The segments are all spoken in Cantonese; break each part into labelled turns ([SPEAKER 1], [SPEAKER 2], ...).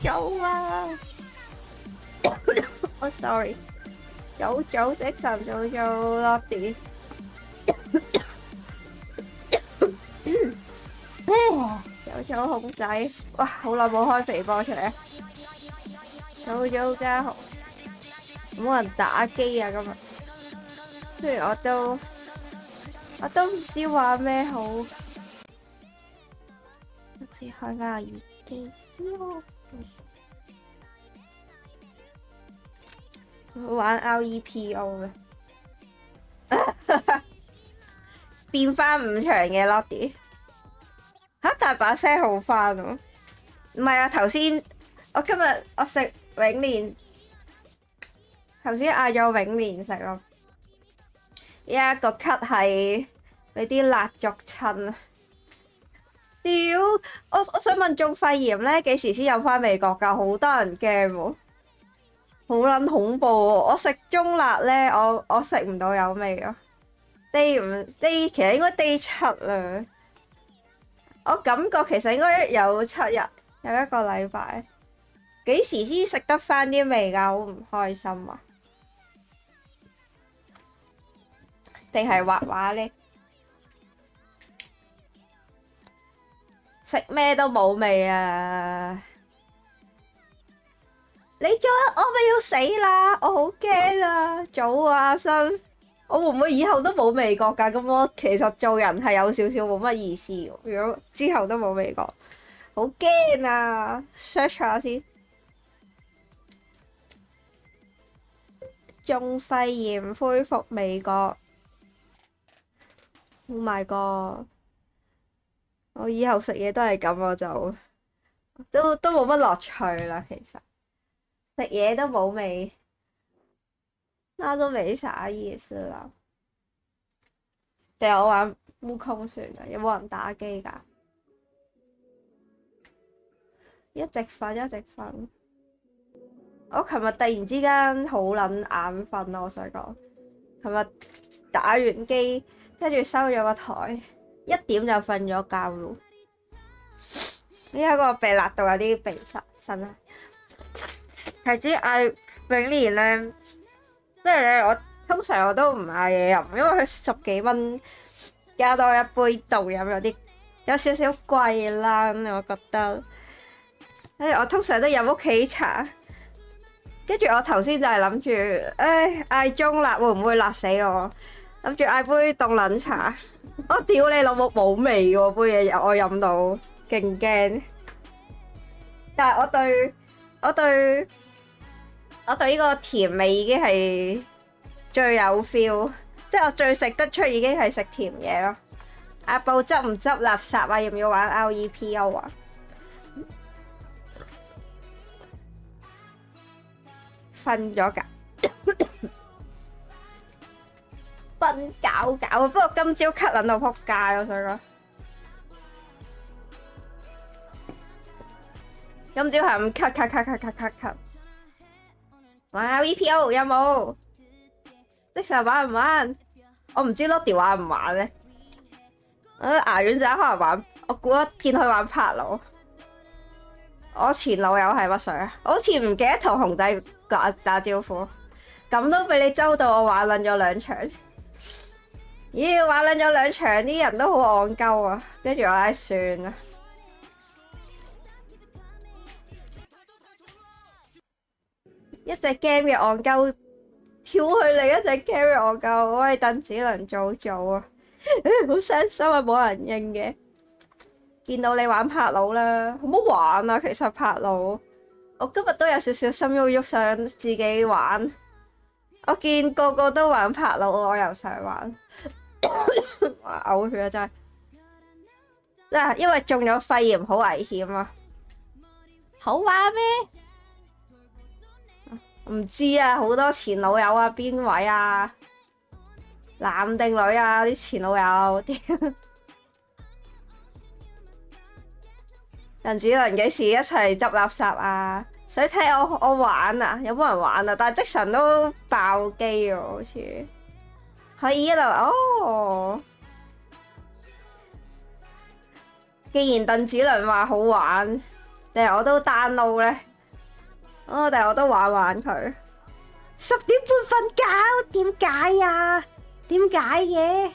[SPEAKER 1] 早啊！我 sorry，早即晨早 Lottie。早熊仔，哇！好耐冇開肥波出嚟。早家豪，冇人打機啊今日。雖然我都唔知玩咩好。我先開翻個耳機先咯。玩 REPO 嘅，變翻5場嘅 Lottie。嚇！但係把聲好翻喎。唔係啊，頭先我今日我食永蓮，頭先嗌咗永蓮食咯。依家個咳係俾啲辣灼親啊！屌！我想問中肺炎咧幾時先有翻味覺㗎？好得人驚喎，好撚恐怖喎！我食中辣咧，我食唔到有味咯。Day 5 Day 其實應該 Day 7啦。我感覺其實應該有7日，有1個禮拜。幾時先食得翻啲味㗎？好唔開心啊！定係畫畫呢？食咩都冇味啊！你做我咪要死啦！我好驚啊！早啊，阿生，我會唔會以後都冇味覺㗎？咁我其實做人係有少少冇乜意思喎。如果之後都冇味覺，好驚啊 ！search 下先。中肺炎恢復味覺。Oh my god！我以後食嘢都係咁，我就都冇乜樂趣啦。其實食嘢都冇味，那都沒啥意思啦。定係我玩悟空算啦？有冇人打機㗎？一直瞓。我琴日突然之間好撚眼瞓咯，我想講，琴日打完機，跟住收咗個台，1點就瞓咗覺咯。依家個鼻辣到有啲鼻塞啊！係知嗌永蓮咧，即係咧我通常我都唔嗌嘢飲，因為佢10幾蚊加多一杯凍飲有少少貴啦，我覺得。跟住我通常都飲屋企茶，跟住我頭先就係諗住，嗌中辣會唔會辣死我？諗住嗌杯凍檸茶，我屌你老母冇味喎杯嘢，我飲到勁驚。但係我對呢個甜味已經係最有 feel， 即係我最食得出已經係食甜嘢咯。阿布執唔執垃圾啊？要唔要玩 REPO 啊？瞓咗覺，瞓覺啊！不過今朝咳撚到撲街，我想講。今朝係咁咳。玩 REPO 有冇？即時玩唔玩？我唔知 Lottie 玩唔玩咧。牙丸仔可能玩，我估一見佢玩拍佬。我前女友係乜水啊？我好似唔記得同熊仔打招呼，咁都俾你周到我玩撚咗2場。咦，玩撚咗2場，啲人都好戇鳩啊！跟住我算啦。一隻 game 嘅戇鳩跳去另一隻 game 嘅戇鳩，我係鄧子倫做啊！好傷心啊，冇人應嘅。見到你玩拍佬啦，好唔好玩啊？其實拍佬，我今日都有少少心喐喐，想自己玩。我見個個都玩拍佬，我又想玩，嘔血啊！真係，因為中咗肺炎好危險啊！好玩咩？唔知啊，好多前老友啊，邊位啊？男定女啊？啲前老友啲。鄧子倫幾時一齊執垃圾啊？想睇我玩啊？有冇人玩啊？但係即神都爆機喎，好似可以一路哦。既然鄧子倫話好玩，定係我都 download 咧？定係我都玩玩佢。10點半瞓覺，點解啊？點解嘅？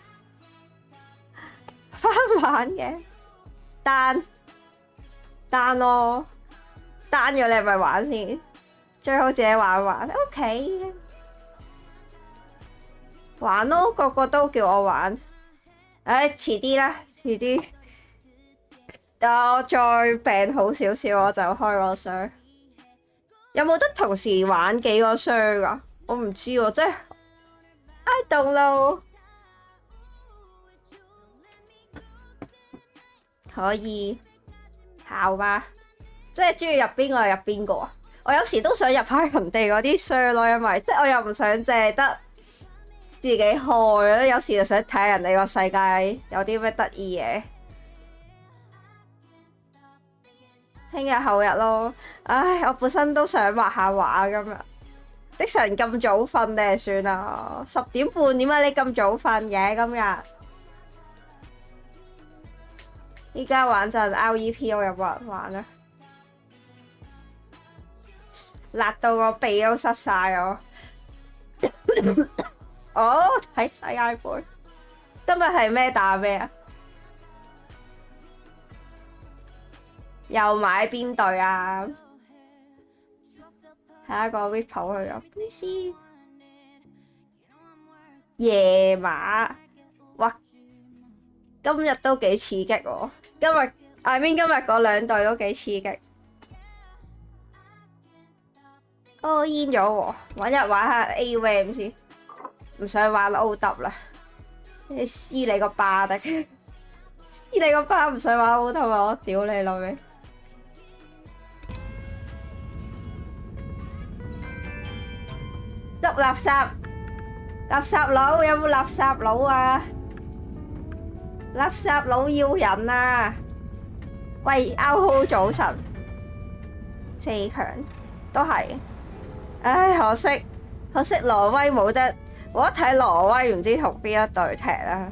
[SPEAKER 1] 翻玩嘅單咯，單咗你係咪玩先？最好自己玩玩 ，OK。玩咯，個個都叫我玩。遲啲啦，遲啲。等我再病好少少，我就開個箱。有冇得同時玩幾個箱㗎？我唔知喎，即係 I don't know。可以考吧，即係中意入邊個就入邊個啊！我有時都想入下人哋嗰啲箱咯，因為即係我又唔想淨係得自己開，有時就想睇下人哋個世界有啲咩得意嘢。聽日後日咯，唉，我本身都想畫下畫今日。即神咁早瞓定係算啦，10點半點解你咁早瞓嘅今日？依家玩陣 REP 我有冇人玩啊？辣到個鼻都塞晒我。睇世界盃。今日係咩打咩啊？又買邊隊啊？睇下個 Ripple 去咗邊先。夜馬，哇！今日都幾刺激喎！今日今日嗰兩隊都幾刺激。煙咗喎，揾日玩下 AWM 先，唔想玩 OW 啦。你撕你個巴得，撕你個巴唔想玩 OW 啊！我屌你老味！執垃圾，垃圾佬有冇垃圾佬啊？垃圾佬要人啊！喂，歐好早晨，4強都係，唉，可惜挪威冇得，我一睇挪威唔知同邊一隊踢啦，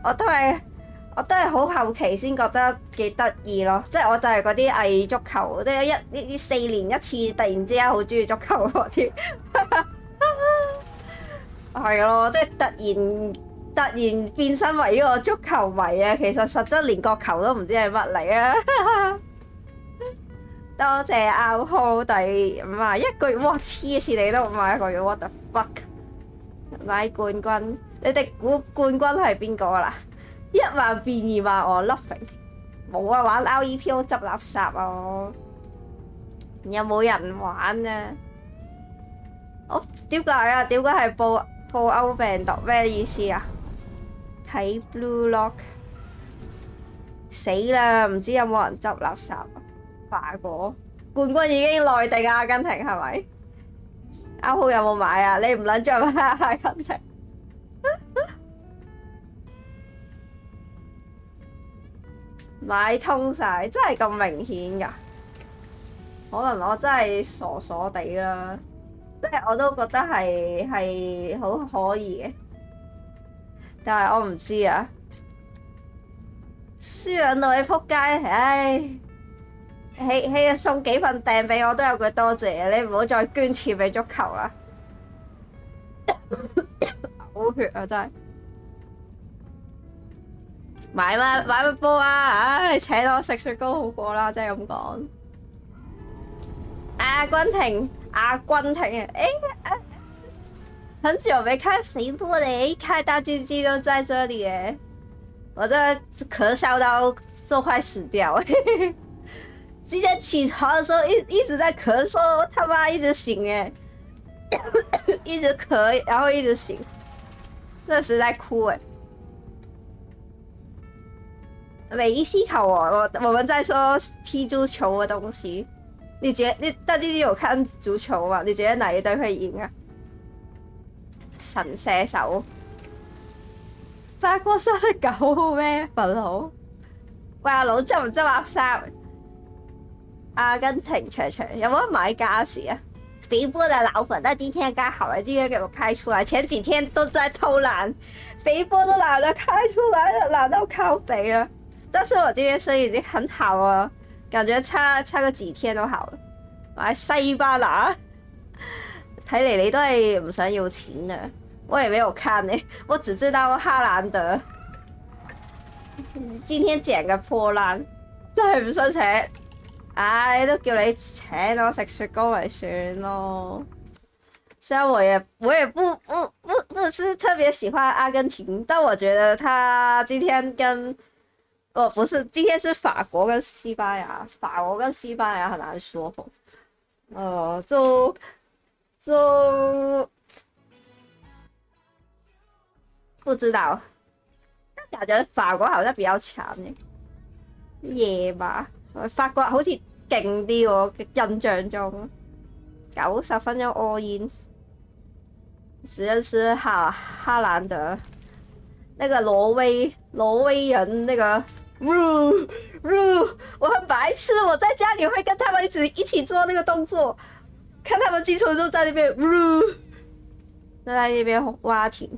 [SPEAKER 1] 我都係好後期先覺得幾得意咯，即係我就係嗰啲偽足球，即係呢4年一次，突然之間好中意足球嗰啲，係咯，即係突然變身為呢個足球迷啊！其實實質連個球都唔知係乜嚟啊！多謝歐豪第1個月，哇！黐線你都唔買1個月 ，what the fuck！ 買冠軍，你哋估冠軍係邊個啦？1萬變2萬，我 loving 冇啊！玩 REP 執垃圾啊！有冇人玩啊？我點解啊？點解係報歐病毒咩意思啊？睇 Blue Lock 死啦！唔知有冇人執垃圾啊？罷果冠軍已經內定阿根廷係咪？歐豪有冇買啊？你唔撚再買阿根廷？買通晒，真係咁明顯㗎？可能我真係傻傻地啦，即係我都覺得係好可以嘅。但係我唔知啊，輸撚到你仆街，唉！起送幾份訂俾我都有句多謝，你唔好再捐錢俾足球啦，嘔血啊真係！買乜波啊？唉，請我食雪糕好過啦，真係咁講。阿根廷啊！很久沒看肥波嘞，一看大雞雞都在這裡耶，我這咳嗽到都快死掉。今天起床的時候一直在咳嗽，他媽一直醒耶，一直咳，然後一直醒，這實在哭哎。梅西球啊，我們在說踢足球的東西，你大雞雞有看足球嗎？你覺得哪一隊會贏啊？神射手，法國收隻狗咩？笨佬，喂阿佬執唔執垃圾？阿根廷長有冇得買加時啊？肥波的老粉，但今天剛好了，今天給我開出來，前幾天都在偷懶，肥波都懶得開出來了，懶到靠北了。但是我今天生意已經很好了，感覺差個幾天都好了。買西班牙，睇嚟你都係唔想要錢啊！我也沒有看呢，我只知道哈蘭德。今天整個破爛，真係唔想請。唉，都叫你請我食雪糕咪算咯。雖然我也不是特別喜歡阿根廷，但我覺得他今天跟不是，今天是法國跟西班牙，法國跟西班牙很難說。就不知道，但感覺法國好像比較強耶吧。法國好似勁啲喎，印象中90分鐘 all in，只認識哈蘭德，那個挪威人那個 Ru， 我很白痴，我在家裡會跟他們一起做那個動作，看他們進球就在那邊 Ru， 在那邊挖田，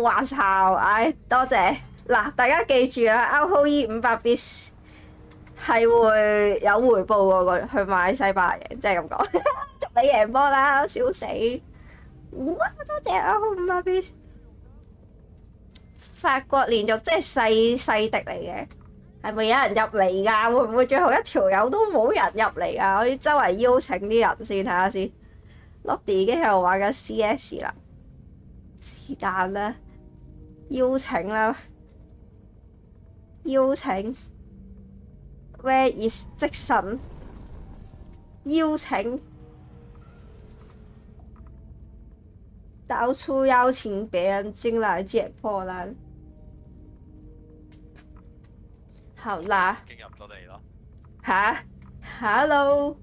[SPEAKER 1] 哇操！唉，多謝嗱，大家記住啦 ，ROE 500 bits。係會有回報喎，去買西班牙贏，即係咁講。祝你贏波啦，笑死！哇，多謝啊，500 bits。法國連續即係細敵嚟嘅，係咪有人入嚟㗎？會唔會最後一條友都冇人入嚟啊？我要周圍邀請啲人先睇下先。Lottie 已經喺度玩緊 CS 啦，是但啦，邀請啦，邀請。Where is 即神？邀請，到處邀請別人進來解破爛。好啦。已經入咗嚟咯。吓 ？Hello。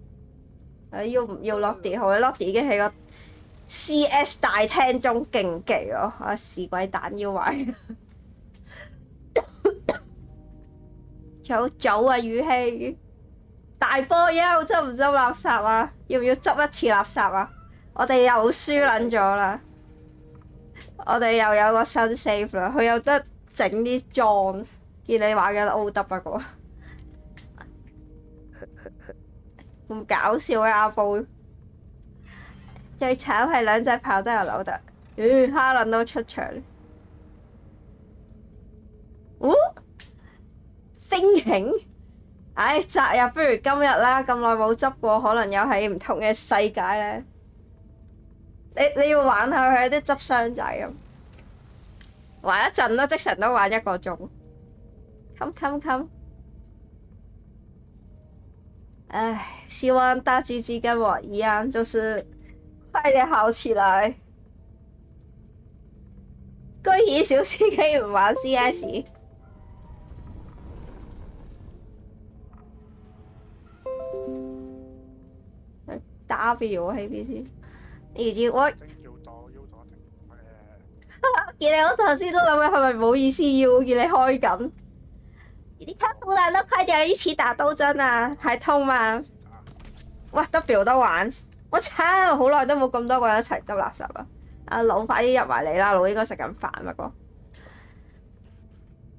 [SPEAKER 1] 要唔要 Lottie？好 ，Lottie 已經喺個 CS 大廳中競技咯。啊，屎鬼蛋要壞。早啊，語氣大波優執唔執垃圾啊？要唔要執一次垃圾啊？我哋又輸撚咗啦！我哋又有個新 save 啦，佢有得整啲裝，見你玩緊 OW 不過咁搞笑嘅阿布，最慘係兩隻炮真係扭得，哈倫都出場。星擎，唉，擇日不如今日啦，咁耐冇執過，可能又喺唔同嘅世界咧。你要玩下佢啲執箱仔咁，玩一陣咯，即成都玩1個鐘。come，唉，希望大雞雞跟我一樣，就是快點好起來。居然小司機唔玩 CS。打俾我喺邊先？而且我見你我頭先都諗緊係咪唔好意思要，見你開緊。你看不然都快點一起打鬥爭啊！係通嘛？哇 W 都玩，我操！好耐都冇咁多個人一齊執垃圾啦！阿佬快啲入埋嚟啦，佬應該食緊飯不過。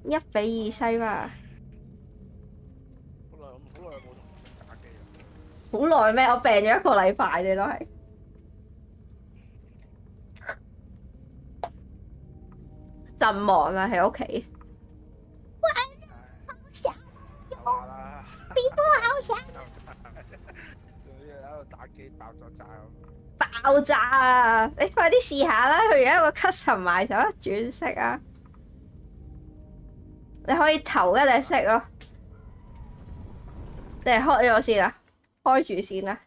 [SPEAKER 1] 1-2西嘛？好耐咩？我病咗1個禮拜啫，都係。陣忙啊，喺屋企。我好想，皮膚好想。喺度打機爆咗炸。爆炸啊！你快啲試下啦，佢而家有個 custom 賣咗轉色啊！你可以投一隻色咯，定係開咗先啊？開住先啦，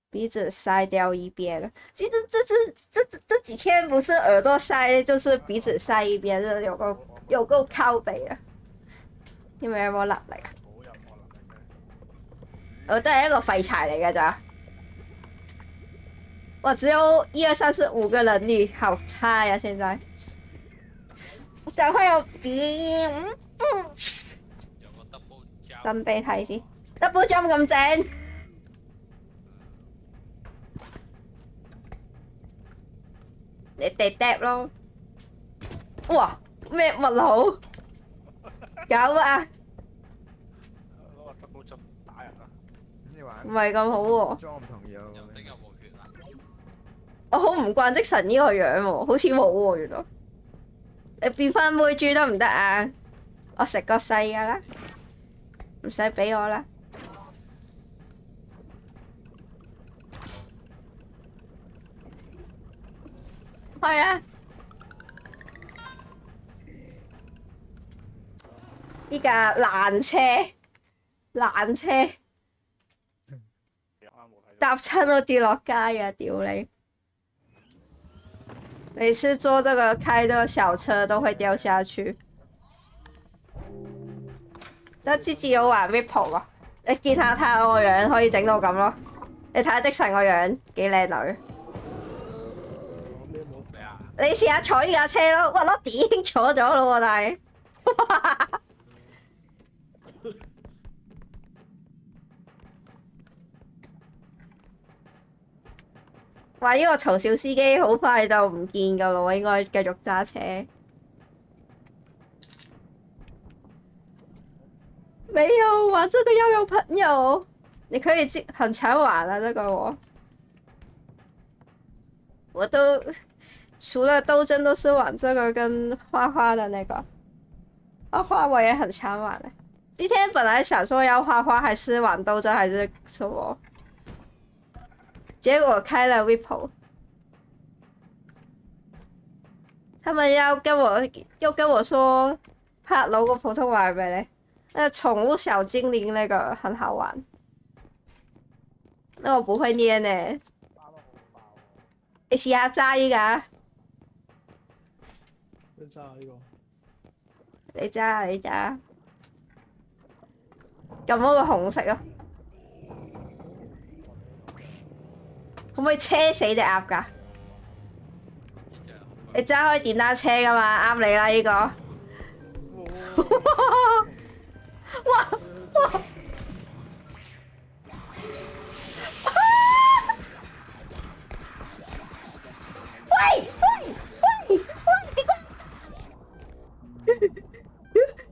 [SPEAKER 1] 鼻子塞掉一邊。其實這幾天不是耳朵塞，就是鼻子塞一邊，有夠靠背啊！你們有冇能力啊？我都係一個廢柴嚟㗎咋，我只有1、2、3、4、5個能力，好差呀！現在我講話有鼻準備睇先 ，double jump 咁正，你哋 tap 咯。哇！咩物好？搞乜啊？
[SPEAKER 2] 攞個 double jump 打人啊！
[SPEAKER 3] 咁你玩
[SPEAKER 1] 唔係咁好喎。
[SPEAKER 3] 裝唔同樣喎。
[SPEAKER 4] 又頂又冇血啊！
[SPEAKER 1] 我好唔慣即神呢個樣喎，好似冇喎原來。你變翻妹豬得唔得啊？我食個細㗎啦，唔使俾我啦。開啊！呢架爛車，爛車搭親都跌落街啊！屌你！每次坐這個開這個小車都會掉下去。得之前有玩 Ripple 啊！你見下睇我個樣可以整到咁咯。你睇下即神個樣幾靚女。
[SPEAKER 2] 咩啊？
[SPEAKER 1] 你試下坐呢架車咯，哇！攞已經坐咗咯喎，但係。話呢個曹小司機好快就唔見噶咯，應該繼續揸車。沒有玩這個要有朋友，你可以很常玩啊，這個我都除了鬥爭都是玩這個跟畫畫的那個，畫畫我也很常玩的。今天本來想說要畫畫還是玩鬥爭還是什麼。結果開了 Ripple， 他們又跟我說拍樓個普通話係咩咧？寵物小精靈那個很好玩，那我不會念呢。你試下揸依個。
[SPEAKER 5] 你揸呢個？
[SPEAKER 1] 你揸，你揸。撳嗰個紅色咯。可唔可以車死隻鴨㗎？你揸開電單車㗎嘛？啱你啦呢個。哇！哇！喂喂喂喂！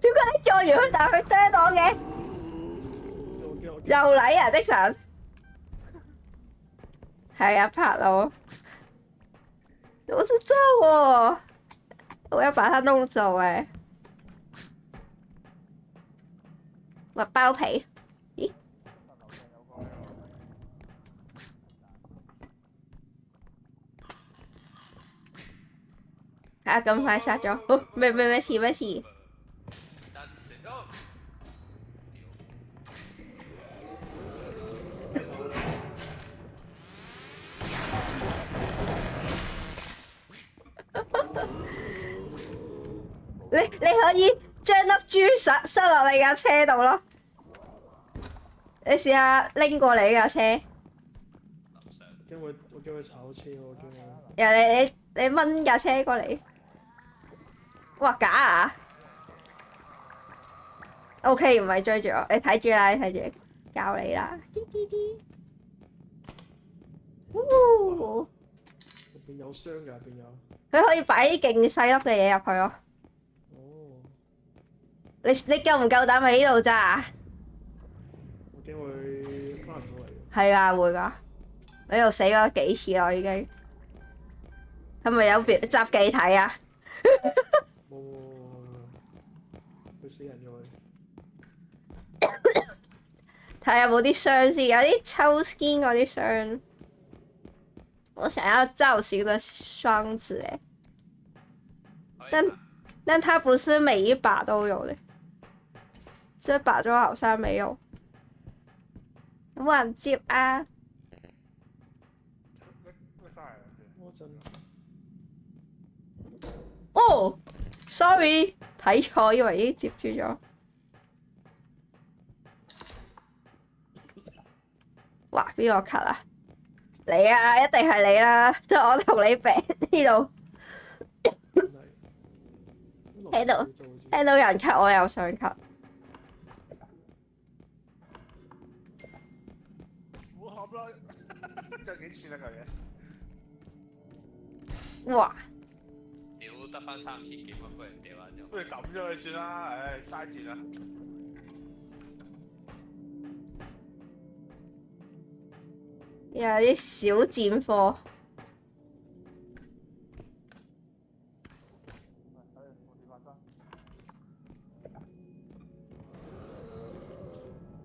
[SPEAKER 1] 點解你撞完佢但係佢啄我嘅？又嚟啊！的神。係啊，拍咯！都是這我，我要把它弄走哎！我包皮，咦？啊！咁快殺咗，哦！咩事咩事？你可以將粒珠塞落你架車度咯。你試下拎過你架車。
[SPEAKER 5] 我驚佢炒車喎，驚佢。
[SPEAKER 1] 你掹架車過嚟。哇！假啊 ！OK， 唔係追住我，你睇住啦，你睇住，教你啦。
[SPEAKER 5] 入邊有箱㗎，入邊有。
[SPEAKER 1] 佢可以擺啲勁細粒嘅嘢入去咯。
[SPEAKER 5] 哦。
[SPEAKER 1] 你夠唔夠膽喺呢度揸？
[SPEAKER 5] 我驚會翻唔到嚟。
[SPEAKER 1] 係啊，會㗎。喺度死咗幾次啦，已經。係咪有雜技睇啊？
[SPEAKER 5] 冇，會死人咗佢。
[SPEAKER 1] 睇下有冇啲箱先，有啲抽 skin 嗰啲箱。我想要造型的雙子誒，但它不是每一把都有的，這把就好像沒有。有冇人接啊？哦，sorry， 睇錯，以為已經接住咗。哇！邊個 cut 啊？你啊，一定係你啦，即係我同你病呢度。聽到人 cut，我又想 cut。
[SPEAKER 2] 好合啦，真係幾錢啊嚿嘢？
[SPEAKER 1] 哇！
[SPEAKER 4] 屌得
[SPEAKER 3] 得翻3000幾蚊，不如掉翻咗。
[SPEAKER 2] 不如抌咗佢算啦，唉，嘥電啦。
[SPEAKER 1] 有啲小賤貨。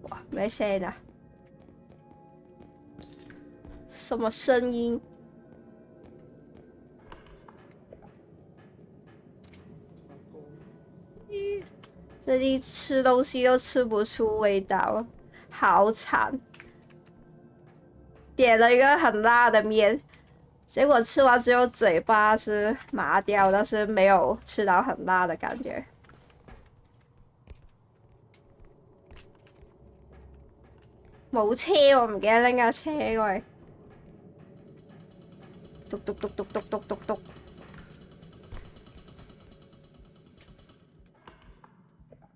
[SPEAKER 1] 哇，咩聲啊？什麼聲音？最近吃東西都吃不出味道，好慘！點了一個很辣的麵，結果吃完之後嘴巴是麻掉，但是沒有吃到很辣的感覺。冇車喎，唔記得拎架車過嚟。篤篤篤篤篤篤篤篤。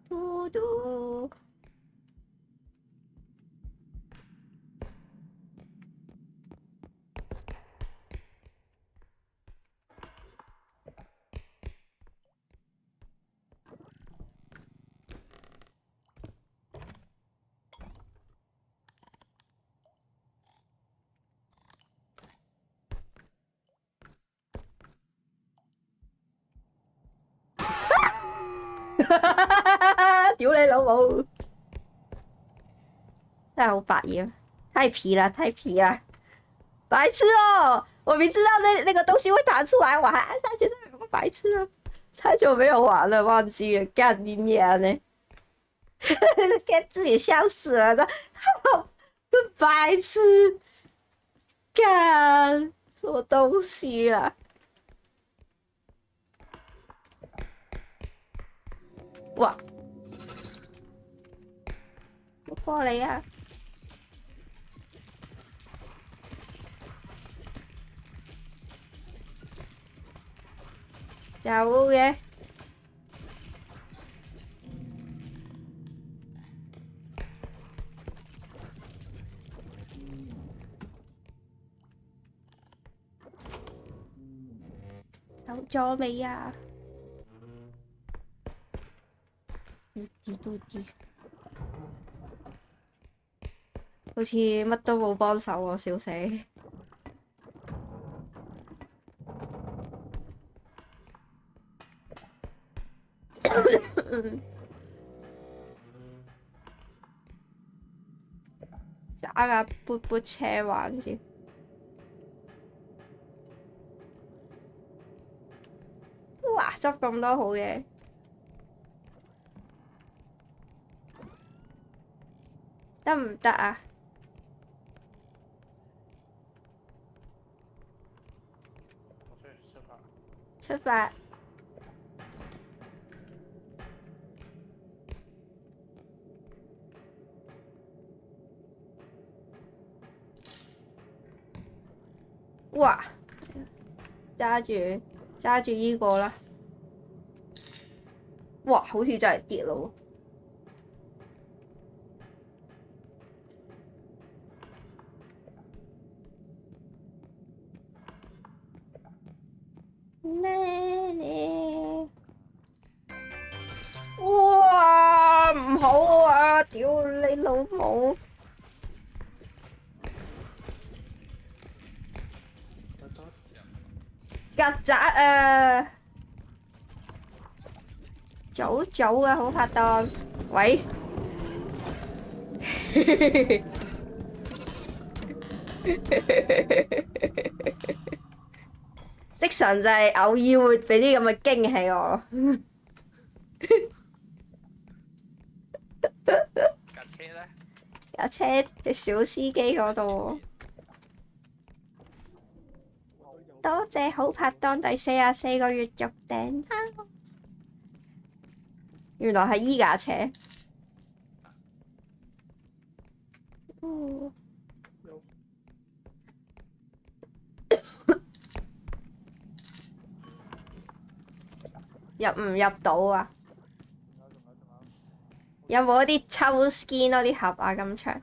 [SPEAKER 1] 嘟嘟。屌你老母！真係好白眼，太皮了，太皮了，白痴哦！我明知道那個東西會彈出來，我還按下去，真係有個白痴啊！太久沒有玩了，忘記了，幹你娘呢！給自己笑死了的，個白痴！幹什麼東西啊？哇！我過嚟啊！走嘅。走咗未啊？嘟啲，好似乜都冇幫手喎，笑死！揸架噗噗車玩先。哇！執咁多好嘢，得唔得啊？出發！哇！揸住依個啦！哇，好似真係跌咯喎！哇，唔好啊！屌你老母！曱甴啊！早啊，好拍檔。喂，即神就係偶爾會俾啲咁嘅驚喜我。
[SPEAKER 3] 架車咧？
[SPEAKER 1] 架車嘅小司機嗰度。多謝好拍檔第44個月續訂單。原來係依架車。入唔入到啊？有冇啲抽 skin 嗰啲盒啊？咁長？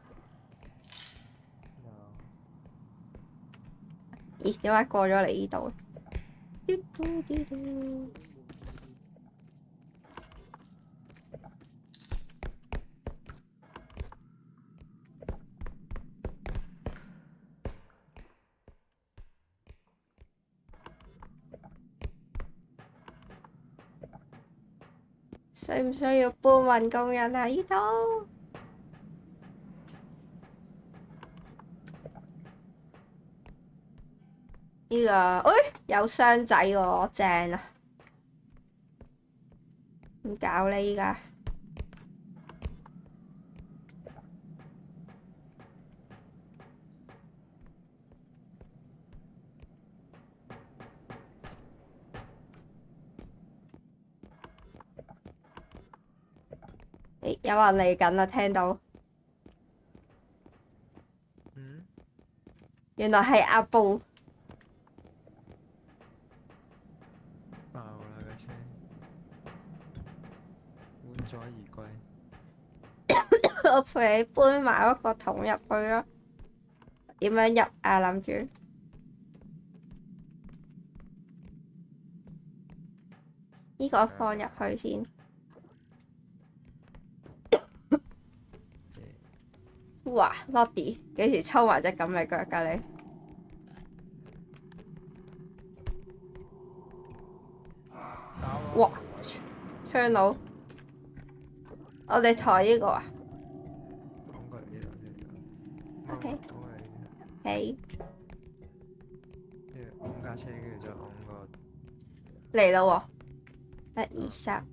[SPEAKER 1] 咦？點解過咗嚟呢度？嘟嘟嘟嘟需唔需要搬運工人啊？呢度呢個，有箱仔喎，正啊！點搞呢？依家有人嚟緊啦，聽到。原來係阿布。
[SPEAKER 4] 爆啦架車，滿載而歸。
[SPEAKER 1] 我陪你搬埋嗰個桶入去咯。點樣入啊？諗住呢個放入去先。哇 Lottie 幾時抽埋隻咁嘅腳㗎你？哇！槍佬，我哋抬呢個啊
[SPEAKER 4] 講過嚟呢度先。
[SPEAKER 1] ？OK，
[SPEAKER 4] 講過嚟呢度。
[SPEAKER 1] 係
[SPEAKER 4] 跟住按架車，跟住再按個。
[SPEAKER 1] 嚟啦喎！一二三。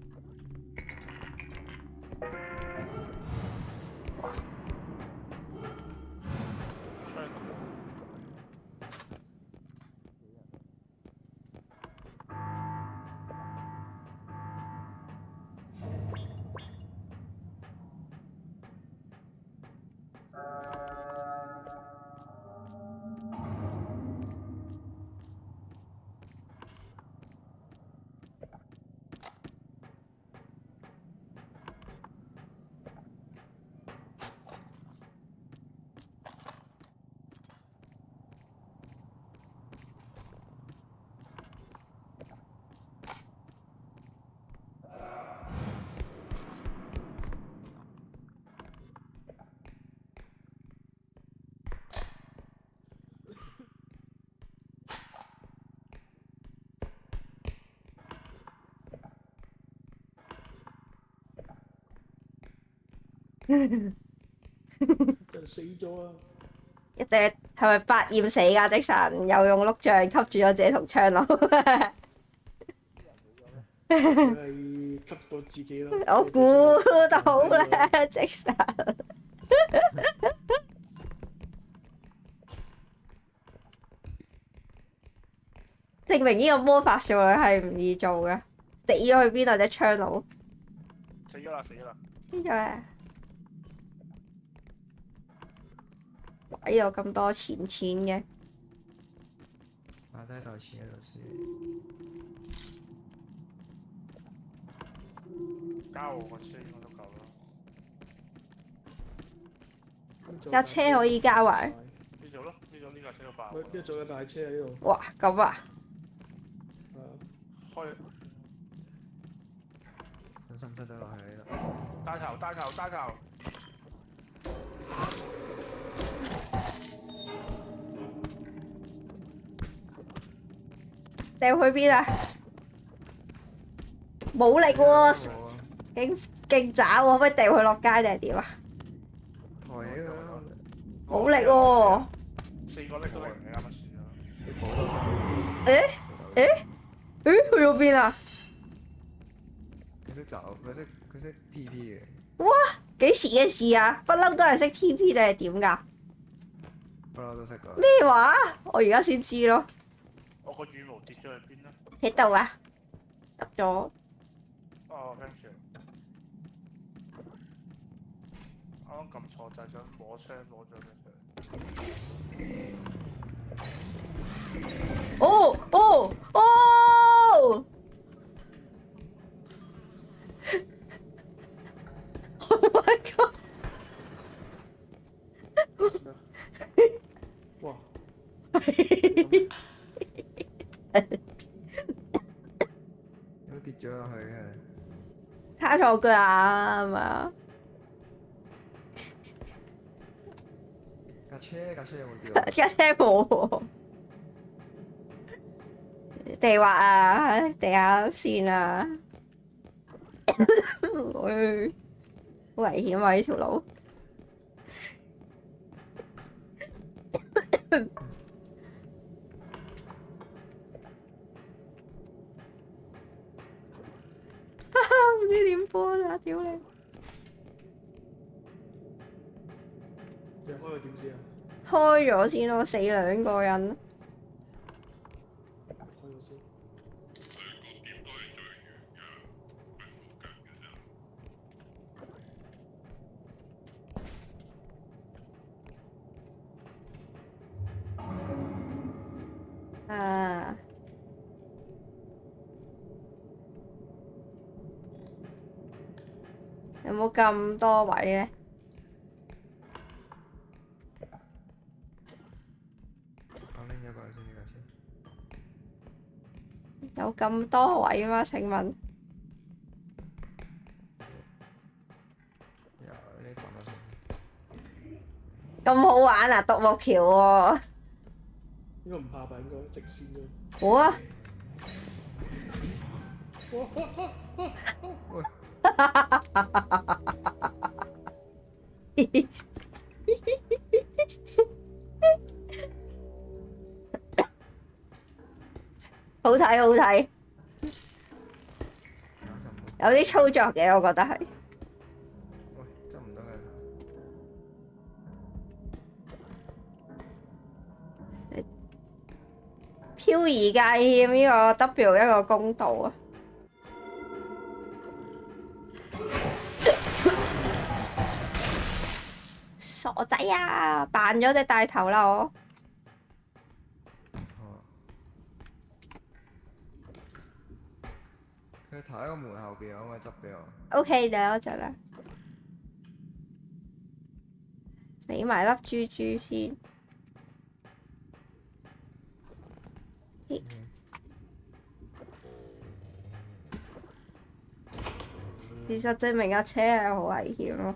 [SPEAKER 5] 人死咗啊！
[SPEAKER 1] 一定係咪百厭死㗎？即神又用碌杖吸住咗自己同槍佬。
[SPEAKER 5] 佢係吸到自己咯。
[SPEAKER 1] 我估到啦，即神。證明呢個魔法少女係唔易做嘅。死咗去邊度隻槍佬？
[SPEAKER 2] 死咗啦！死咗啦！
[SPEAKER 1] 邊咗啊？呢度咁多錢嘅。
[SPEAKER 4] 擺低袋錢喺度先。
[SPEAKER 2] 交我個車應該都夠啦。
[SPEAKER 1] 架車可以交埋。
[SPEAKER 2] 呢度咯，呢架車都爆。
[SPEAKER 5] 呢仲有大車喺呢度。
[SPEAKER 1] 哇，咁啊！
[SPEAKER 2] 開
[SPEAKER 4] 咁使唔使得落去呢度？
[SPEAKER 2] 單頭。
[SPEAKER 1] 掉去邊啊？冇力喎，勁渣喎，可唔可以掉佢落街定係點啊？
[SPEAKER 4] 抬起佢咯。
[SPEAKER 1] 冇力喎。
[SPEAKER 2] 4個拎都拎唔起啱乜事啊！
[SPEAKER 4] 你補多
[SPEAKER 1] 去咗邊啊？
[SPEAKER 4] 佢識走，佢識 TP 嘅。
[SPEAKER 1] 哇！幾時嘅事啊？不嬲都係識 TP 定係點㗎？
[SPEAKER 4] 不嬲都識㗎。
[SPEAKER 1] 咩話？我而家先知咯。
[SPEAKER 2] 我個羽毛跌咗去邊咧？
[SPEAKER 1] 喺度啊！執咗。
[SPEAKER 2] 哦，thank you。啱啱撳錯掣，想攞槍攞咗佢。
[SPEAKER 1] 哦哦哦！Oh my god！
[SPEAKER 5] 哇！
[SPEAKER 1] 錯㗎係嘛？
[SPEAKER 4] 架車有冇掉？
[SPEAKER 1] 架車冇喎，地滑啊，地下線啊，喂，好危險啊！呢條路。唔知點播啊！屌你！
[SPEAKER 5] 你開個點先啊？
[SPEAKER 1] 開咗先咯，死兩個人。
[SPEAKER 5] 開咗先。
[SPEAKER 1] 啊！有冇咁多位咧？
[SPEAKER 4] 我拎咗過去先呢架車。
[SPEAKER 1] 有咁多位嗎？請問？
[SPEAKER 4] 有呢個啦。
[SPEAKER 1] 咁好玩啊！獨木橋喎。
[SPEAKER 5] 應該唔怕吧？應該直線啫。
[SPEAKER 1] 好啊！
[SPEAKER 5] 哇！
[SPEAKER 1] 好睇好睇，有啲操作嘅，我覺得係。
[SPEAKER 4] 喂，執唔到嘅。
[SPEAKER 1] 漂移界欠呢個 W 一個公道啊！傻仔啊！扮咗隻大頭啦我。
[SPEAKER 4] 佢頭喺個門後邊，可唔可以執俾我？
[SPEAKER 1] OK 嘅，我就啦。俾埋粒珠珠先。事實證明架車係好危險咯。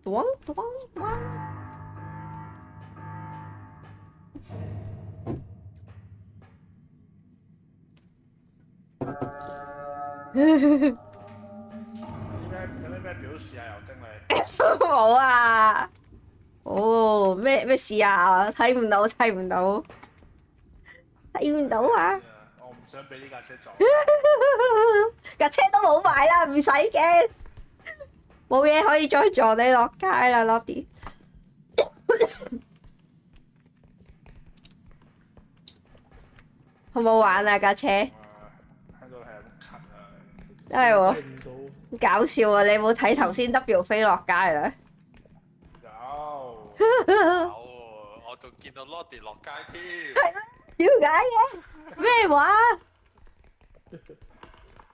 [SPEAKER 1] 咚咚咚！
[SPEAKER 2] 有啲咩表示啊？油經理？
[SPEAKER 1] 冇啊！哦，咩事啊？睇唔到，睇唔到，睇唔到啊！
[SPEAKER 2] 我唔想俾呢架車撞。
[SPEAKER 1] 架車都冇買啦，唔使驚，冇嘢可以再撞你落街啦，Lottie。好唔好玩啊架車？
[SPEAKER 2] 喺度係咁咳啊！
[SPEAKER 1] 真係喎，
[SPEAKER 5] 睇唔到。
[SPEAKER 1] 搞笑啊！你冇睇頭先 W 飛落街啦？
[SPEAKER 2] 有。
[SPEAKER 3] 有喎，我仲見到 Lottie 落街添。
[SPEAKER 1] 點解嘅？咩話？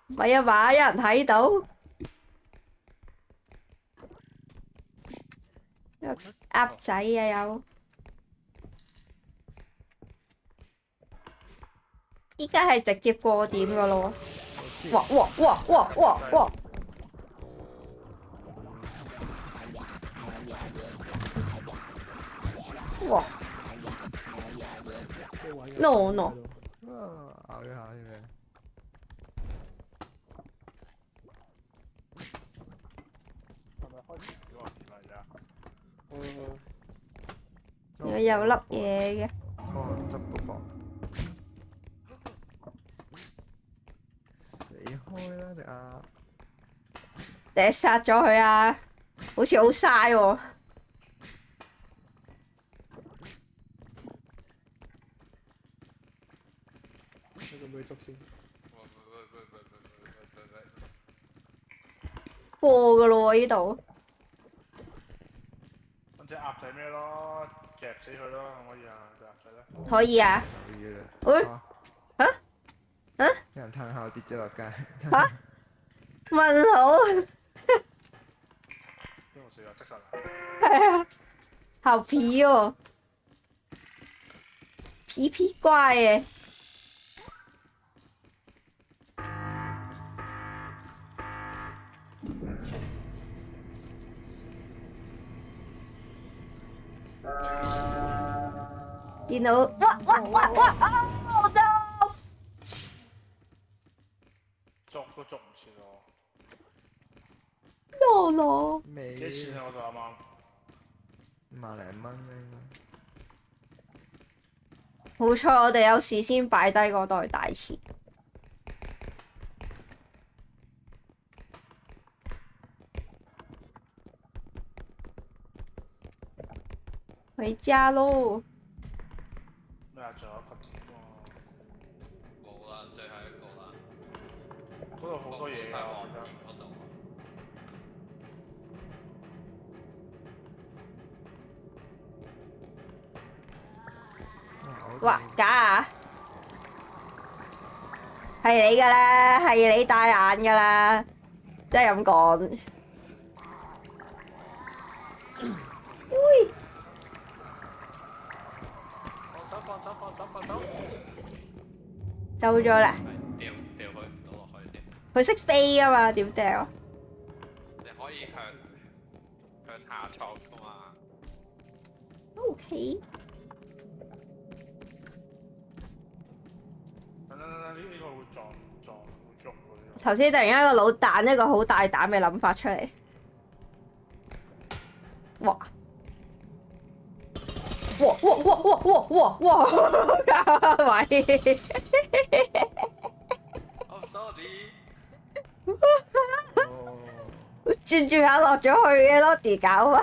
[SPEAKER 1] 唔係啊嘛，有人睇到。鴨仔啊有。依家係直接過點噶咯喎！哇哇哇哇哇哇！哇！No no！
[SPEAKER 4] 咬一下先嘅。
[SPEAKER 2] 係咪開始咗啊？而家。
[SPEAKER 1] 有粒嘢嘅。
[SPEAKER 4] 幫我執個磅。死開啦隻鴨！
[SPEAKER 1] 你殺咗佢啊！好似好嘥喎。
[SPEAKER 5] 睇佢唔可以執先。
[SPEAKER 1] 過噶咯喎呢度。
[SPEAKER 2] 揾隻鴨仔咩咯？夾死佢咯，可唔可以啊？隻鴨仔咧？
[SPEAKER 1] 可以啊。
[SPEAKER 4] 可以啦。
[SPEAKER 1] 喂嚇
[SPEAKER 4] 有人褪後跌咗落街。
[SPEAKER 1] 問好
[SPEAKER 2] 邊個死啊？即神啊！
[SPEAKER 1] 係啊，好皮哦，皮皮怪耶！電腦，哇！啊！我就
[SPEAKER 2] 捉都捉唔切我。
[SPEAKER 1] no，
[SPEAKER 4] 未
[SPEAKER 2] 幾錢啊？我度啱啱。
[SPEAKER 4] 50零蚊應
[SPEAKER 1] 好彩我哋有事先擺低嗰袋大錢。回家咯！
[SPEAKER 2] 咩啊？仲有一個點喎？
[SPEAKER 3] 冇啦，最後一個啦。
[SPEAKER 2] 嗰度好多嘢
[SPEAKER 3] 晒
[SPEAKER 2] 啊！
[SPEAKER 3] 黃劍嗰度。
[SPEAKER 4] 該。
[SPEAKER 1] 哇，假啊！係你㗎啦，係你戴眼㗎啦，即係咁講。喂，
[SPEAKER 3] 放手！
[SPEAKER 1] 走咗啦！
[SPEAKER 3] 掉佢唔到落去添。
[SPEAKER 1] 佢識飛㗎嘛？點掉？
[SPEAKER 3] 你可以向下戳噶嘛。
[SPEAKER 1] OK。
[SPEAKER 2] 等，呢個會撞會喐佢。
[SPEAKER 1] 頭先突然間個腦彈一個好大膽嘅諗法出嚟，哇！喂！
[SPEAKER 3] I'm sorry。
[SPEAKER 4] 哦。
[SPEAKER 1] 轉下落咗去嘅 Lottie 搞啊！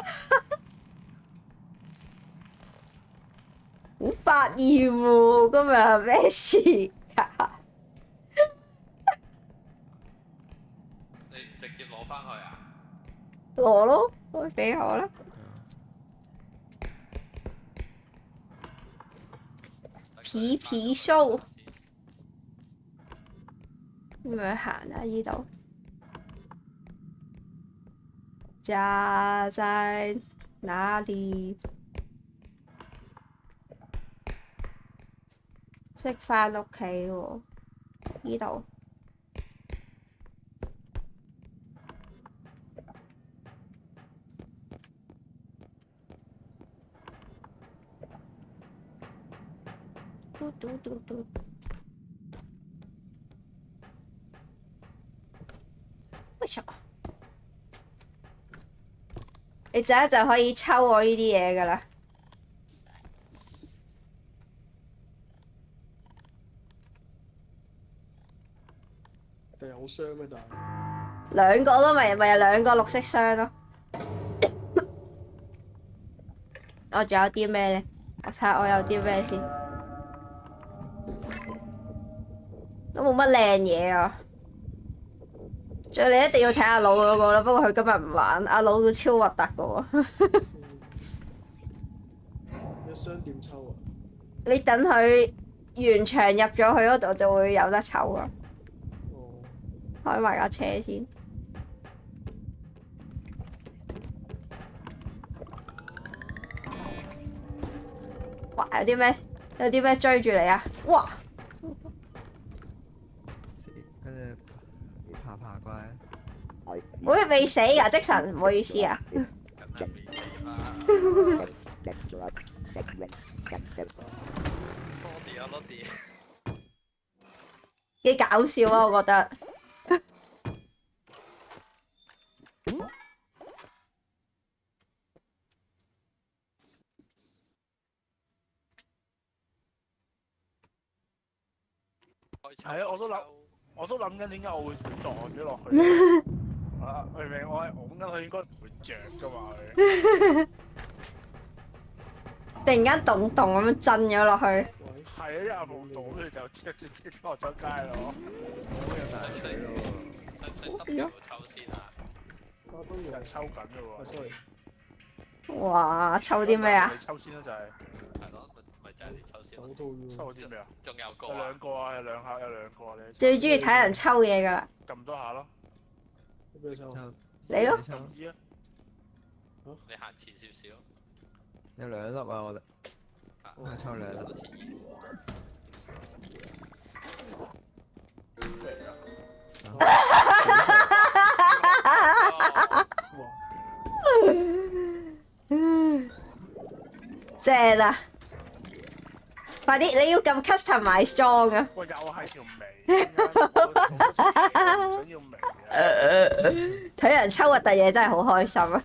[SPEAKER 1] 好發現喎，今日係咩事㗎？
[SPEAKER 3] 你唔直接攞翻去啊？
[SPEAKER 1] 攞咯，俾我啦。皮皮獸點樣行啊？呢度家在哪裡？識返屋企喎，呢度。嘟。為什麼？你陣就可以抽我呢啲嘢㗎啦。
[SPEAKER 5] 但係好傷咩？但係
[SPEAKER 1] 兩個都咪有兩個綠色箱咯。我仲有啲咩咧？我睇下我有啲咩先。都冇乜靚嘢啊！最你一定要睇阿佬嗰個啦，不過佢今日唔玩，阿佬超核突㗎喎。
[SPEAKER 5] 一箱點抽啊？
[SPEAKER 1] 你等佢完場入咗去嗰度就會有得抽啊！
[SPEAKER 5] 哦。
[SPEAKER 1] 開埋架車先。哇！有啲咩？有啲咩追住你啊？哇！
[SPEAKER 4] 嗰隻爬怪。
[SPEAKER 1] 喂，未死㗎，即神，唔好意思啊。
[SPEAKER 3] 梗係未死啦。Sorry 啊，Lottie。
[SPEAKER 1] 幾搞笑啊！我覺得。
[SPEAKER 2] 係啊，我都諗緊點解我會撞咗落去。啊，明明我係拱緊佢，應該唔會着噶嘛佢。
[SPEAKER 1] 突然間動咁樣震咗落去。
[SPEAKER 5] 喂，
[SPEAKER 2] 係啊，因為冇到，跟住就直接落咗街咯。
[SPEAKER 4] 好有大水咯。
[SPEAKER 3] 使唔使 W 抽先啊？
[SPEAKER 5] 我都要
[SPEAKER 2] 有人抽緊嘅喎。
[SPEAKER 5] sorry。
[SPEAKER 1] 哇！抽啲咩啊？
[SPEAKER 2] 你抽先啦就係。
[SPEAKER 3] 係咯，咪就係你抽先。
[SPEAKER 5] 走到喎。
[SPEAKER 2] 抽啲咩啊？
[SPEAKER 3] 仲有個
[SPEAKER 2] 有兩
[SPEAKER 3] 啊，
[SPEAKER 2] 個啊，有兩個啊，你
[SPEAKER 1] 最中意睇人抽嘢噶啦，
[SPEAKER 2] 撳多下咯。
[SPEAKER 5] 俾你抽。
[SPEAKER 4] 抽
[SPEAKER 1] 你咯，
[SPEAKER 4] 抽
[SPEAKER 2] 依啊，
[SPEAKER 3] 你行前少少，
[SPEAKER 4] 有2粒啊！我哋
[SPEAKER 3] 啊
[SPEAKER 4] 我抽2粒。
[SPEAKER 3] 好前面
[SPEAKER 5] 哇！
[SPEAKER 1] 正啊！快啲，你要撳 customize 裝啊！
[SPEAKER 2] 喂，又係條眉，想要眉啊！
[SPEAKER 1] 睇人抽核突嘢真係好開心啊！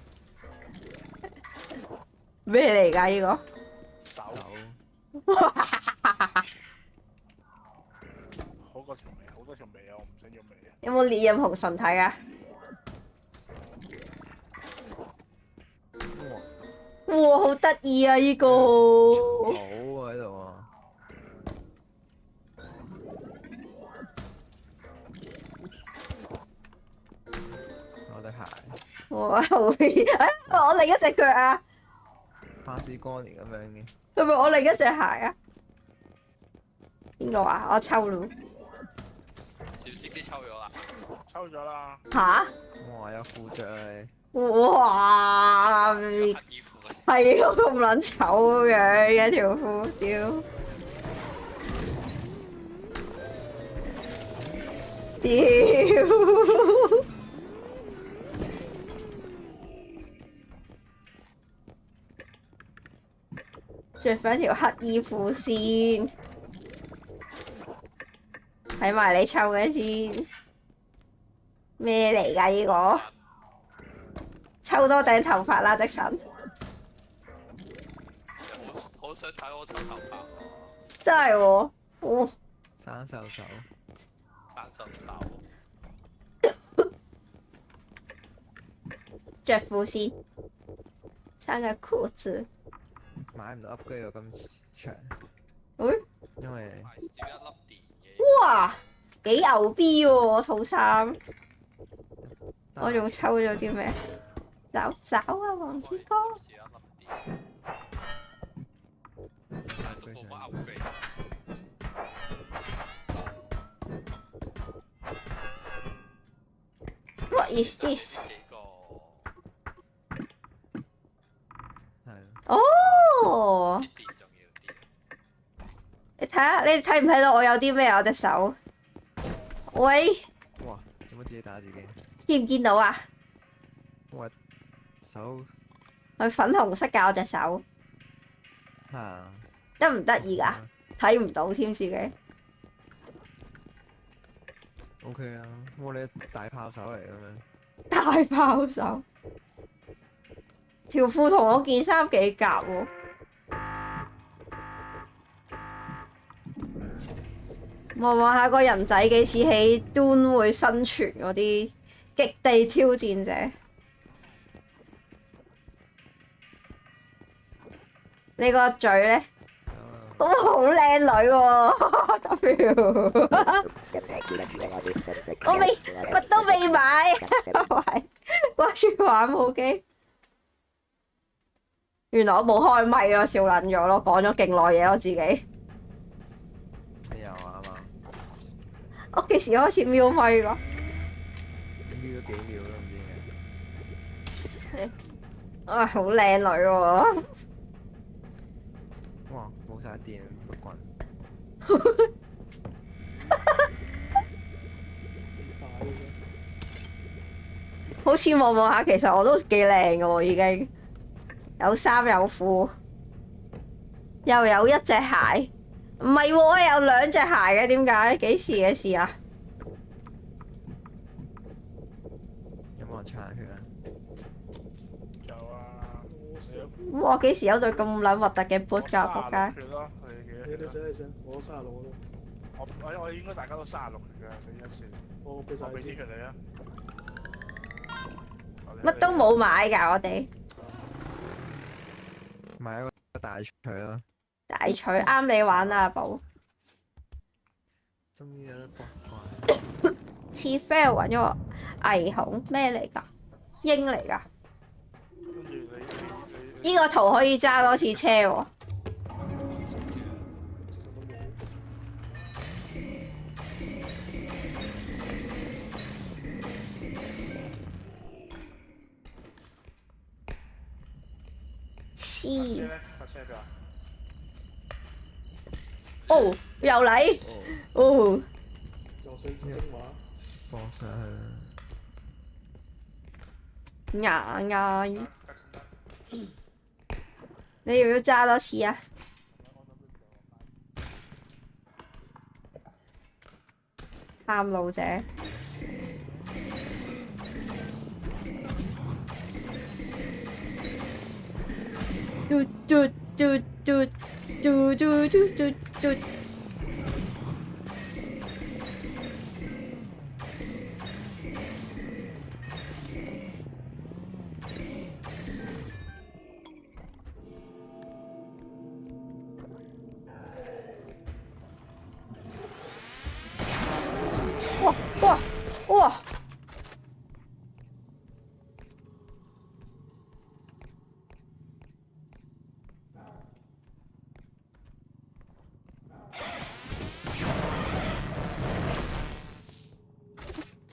[SPEAKER 1] 咩嚟㗎呢個？
[SPEAKER 2] 手
[SPEAKER 4] 手
[SPEAKER 2] 好過條眉，好多條眉啊！我唔想要眉啊！
[SPEAKER 1] 有冇烈焰紅唇睇啊？哇，好得意啊！呢個
[SPEAKER 4] 好喺度啊！我對鞋
[SPEAKER 1] 哇，好我另一隻腳啊！
[SPEAKER 4] 巴斯光年咁樣嘅，
[SPEAKER 1] 係咪我另一隻鞋啊？邊個啊？我抽咯！
[SPEAKER 3] 小司機抽咗啦，
[SPEAKER 2] 抽咗啦，
[SPEAKER 1] 吓？
[SPEAKER 4] 哇有褲着啊你！
[SPEAKER 1] 哇！
[SPEAKER 3] 有黑衣褲嘅，
[SPEAKER 1] 係咯，咁撚醜樣嘅條褲，屌！屌！着翻條黑衣褲先，睇埋你抽嘅先，咩嚟㗎呢個？抽多頂頭髮啦，即神！
[SPEAKER 3] 好想睇我抽頭髮喎，
[SPEAKER 1] 真係喎，哦，
[SPEAKER 4] 生手手，
[SPEAKER 3] 單手手，
[SPEAKER 1] 着褲先，穿個褲子。
[SPEAKER 4] 買唔到 upgrade 喎咁長，
[SPEAKER 1] 誒、
[SPEAKER 4] 因為
[SPEAKER 3] 買少一粒電嘅，
[SPEAKER 1] 哇，幾牛逼喎套衫！我仲抽咗啲咩？找找啊，黃之哥！
[SPEAKER 3] 少一粒電，但係都冇乜 upgrade。
[SPEAKER 1] What is this？
[SPEAKER 3] 幾個
[SPEAKER 4] 係咯，
[SPEAKER 1] 哦，
[SPEAKER 3] 啲電仲要啲，
[SPEAKER 1] 你睇下，你睇唔睇到我有啲咩啊？我隻手，喂，
[SPEAKER 4] 哇有冇自己打自己？
[SPEAKER 1] 見唔見到啊？
[SPEAKER 4] 哇手
[SPEAKER 1] 佢粉紅色㗎，我隻手，
[SPEAKER 4] 嚇
[SPEAKER 1] 得唔得意㗎？睇唔到添自己。
[SPEAKER 4] OK 啊，哇你大炮手嚟嘅咩？
[SPEAKER 1] 大炮手，條褲同我件衫幾夾喎。望望下個人仔幾似喺端會生存嗰啲極地挑戰者。你個嘴咧，
[SPEAKER 4] 啊
[SPEAKER 1] 好靚女喎，W。我未乜都未買，掛住玩部機。原來我冇開咪咯，笑撚咗咯，講咗勁耐嘢咯自己。
[SPEAKER 4] 你有啊嘛？
[SPEAKER 1] 我幾時開始瞄咪㗎？
[SPEAKER 4] 瞄咗幾秒都唔知嘅。
[SPEAKER 1] 啊，好靚女喎！
[SPEAKER 4] 哇冇晒電，碌棍。
[SPEAKER 5] 咁大嘅啫。
[SPEAKER 1] 好似望望下，其實我都幾靚㗎喎，已經有衫有褲，又有一隻鞋。唔係喎，我有兩隻鞋嘅，點解？幾時嘅事啊？
[SPEAKER 4] 有冇人撐血啊？
[SPEAKER 2] 有啊，
[SPEAKER 5] 我想
[SPEAKER 1] 哇！幾時有對咁撚核突嘅 boot 㗎？仆街！
[SPEAKER 2] 血咯，你幾多血啊？
[SPEAKER 5] 你想你想，我36咯，
[SPEAKER 2] 我應該大家都36血嘅，死一次。
[SPEAKER 5] 我俾晒
[SPEAKER 2] 我俾啲
[SPEAKER 5] 你先。
[SPEAKER 2] 血你啊！
[SPEAKER 1] 乜都冇買㗎，我哋
[SPEAKER 4] 買一個大錘咯，
[SPEAKER 1] 大錘啱你玩啊，寶！
[SPEAKER 4] 終於有得搏怪。
[SPEAKER 1] 似 fail 揾咗個霓虹咩嚟㗎？鷹嚟㗎？
[SPEAKER 2] 跟住你
[SPEAKER 1] 呢個圖可以揸多次車喎。黐。
[SPEAKER 2] 咧？架車喺邊啊？
[SPEAKER 1] 哦，又嚟。
[SPEAKER 4] 哦，
[SPEAKER 1] 哦，
[SPEAKER 5] 又想知精華，
[SPEAKER 4] 放上去
[SPEAKER 1] 牙牙，
[SPEAKER 2] 得得
[SPEAKER 1] 你要唔要揸多次啊？探路者。嘟嘟嘟嘟嘟嘟嘟嘟嘟。哇哇哇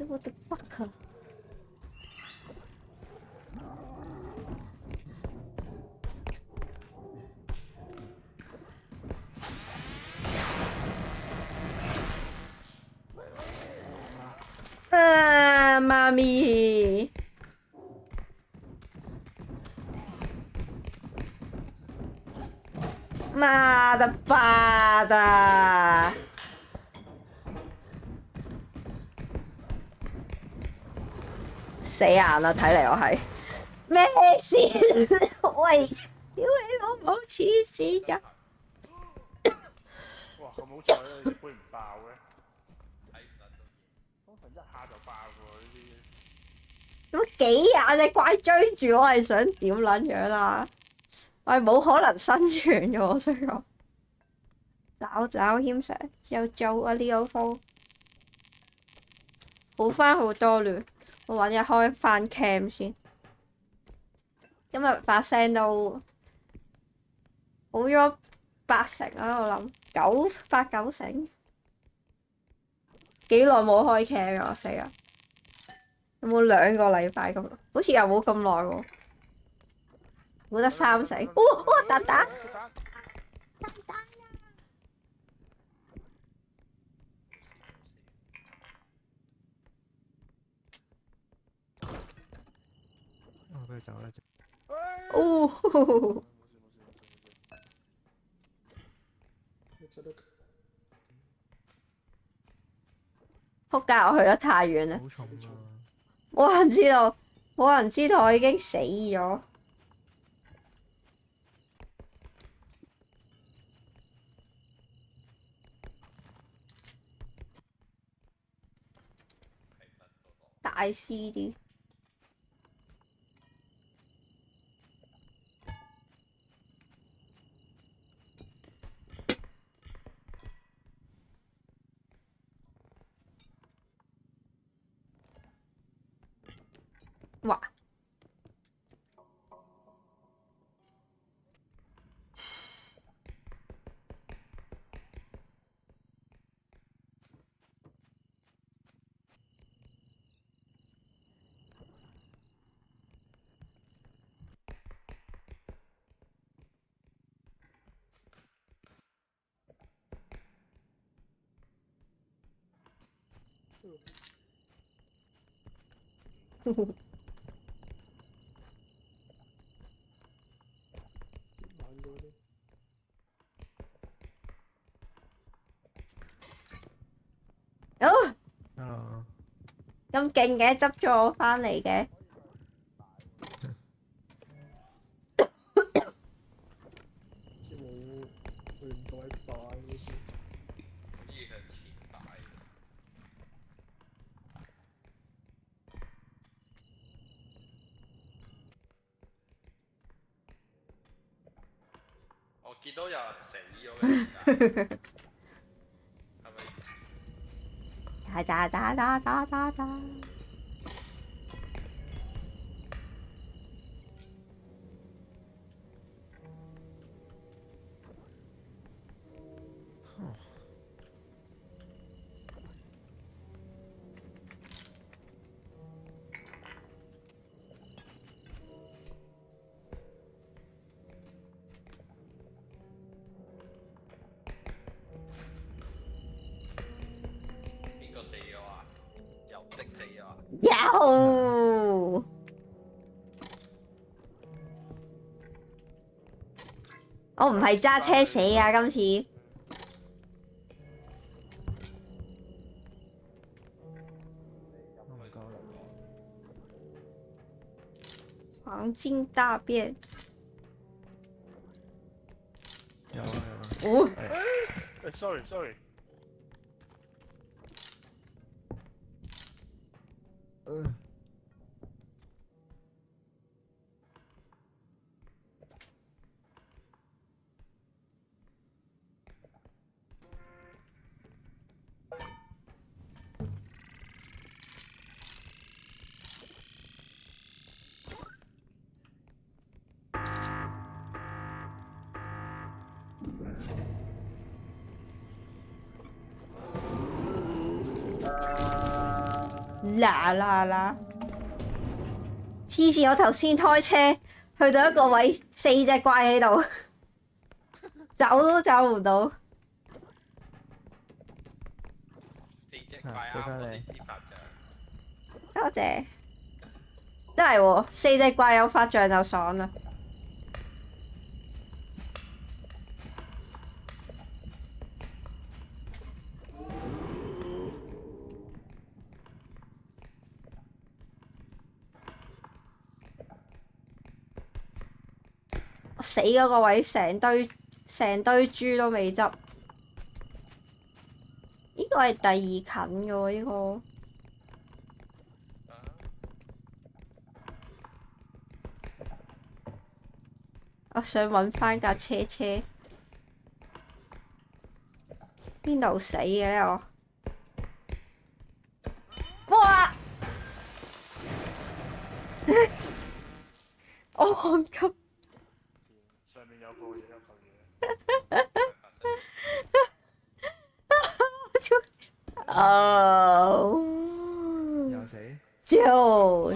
[SPEAKER 1] ！What the fuck？啊，媽咪！媽的巴的！死硬啦！睇嚟我係咩事？喂，屌你老母黐線㗎！
[SPEAKER 2] 哇！咁好彩啊，呢杯唔爆嘅。
[SPEAKER 3] 睇唔得到嘢。
[SPEAKER 2] 通常一下就爆喎呢啲。
[SPEAKER 1] 咁幾廿隻怪追住我係想點撚樣啊？我係冇可能生存嘅，我想講。找謙 Sir 又做啊呢個鋪，好翻好多嘞。我揾日開翻 cam 先。今日把聲都好咗80%啦，我諗八九成。幾耐冇開 cam 啊？死啦！有冇2個禮拜咁？好似又冇咁耐喎，冇得3成。哇！蛋蛋
[SPEAKER 4] 我俾佢走啦。
[SPEAKER 1] 哦！
[SPEAKER 5] 你真係
[SPEAKER 1] 仆街！我去得太遠啦，
[SPEAKER 4] 好重啊！
[SPEAKER 1] 冇人知道我已經死咗。大 CD。哇！
[SPEAKER 5] 玩咗啲。
[SPEAKER 1] 哦，
[SPEAKER 4] Hello，
[SPEAKER 1] 咁勁嘅，執咗我返嚟嘅。
[SPEAKER 5] 似冇去唔到位擺好似。
[SPEAKER 3] 可以向前擺。我見到有人死咗嘅，係咪？
[SPEAKER 1] 打。哦，我唔係揸車死啊！今次
[SPEAKER 4] 我唔夠啦。
[SPEAKER 1] 黃金大便。
[SPEAKER 4] 有啊有啊。
[SPEAKER 1] 哦，
[SPEAKER 2] 誒，sorry，
[SPEAKER 1] 嗱，黐線！我頭先開車去到一個位，4隻怪喺度，走都走唔到。
[SPEAKER 3] 四隻怪啱我哋支法杖。
[SPEAKER 1] 多謝，真係喎，4隻怪有法杖就爽啦。我死嗰個位，成堆豬都未執。呢個係第2近嘅喎，呢個。我想揾翻架車，邊度死嘅咧我？哇！我戇鳩。
[SPEAKER 2] 上面有嚿嘢。
[SPEAKER 1] 哦，
[SPEAKER 4] 又死。
[SPEAKER 1] 就
[SPEAKER 3] 啱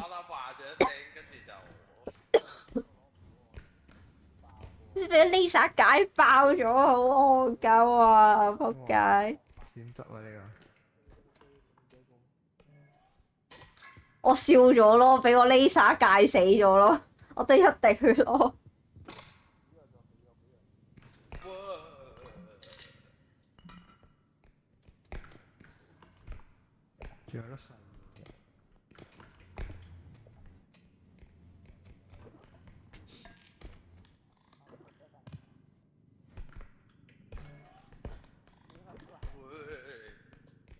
[SPEAKER 3] 啱話咗一聲，跟住就
[SPEAKER 1] 俾 Lisa 解爆咗，好戇鳩啊！仆街！
[SPEAKER 4] 點執啊呢個？
[SPEAKER 1] 我笑咗咯，俾個 Lisa 戒死咗咯，我得一滴血咯。
[SPEAKER 4] 仲有得神。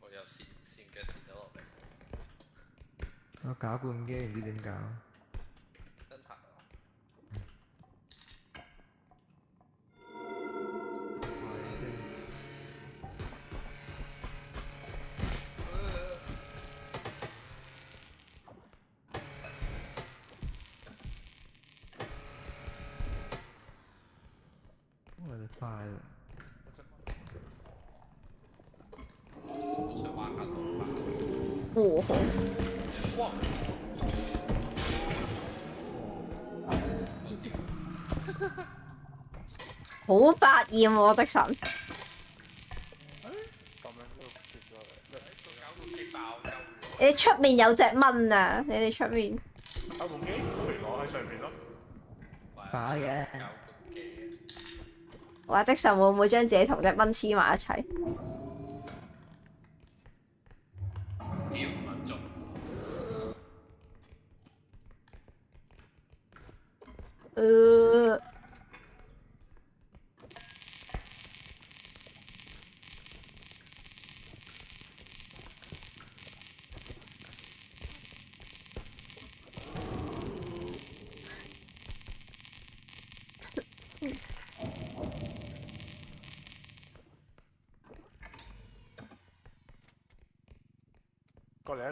[SPEAKER 3] 我有線腳線咗落嚟，
[SPEAKER 4] 我搞罐機唔知點搞。
[SPEAKER 3] 真係
[SPEAKER 4] 我哋快啦。
[SPEAKER 3] 好想玩下動畫。
[SPEAKER 1] 哇！好百厭喎，的神！
[SPEAKER 2] 咁樣都跌咗嚟。
[SPEAKER 3] 搞到機爆鳩咗。
[SPEAKER 1] 你哋出面有隻蚊啊！你哋出面
[SPEAKER 2] 部機陪我喺上面咯。
[SPEAKER 4] 爆嘅。
[SPEAKER 3] 搞部機。
[SPEAKER 1] 話的神會唔會將自己同隻蚊黐埋一齊？
[SPEAKER 3] 屌唔撚中。
[SPEAKER 2] 過嚟。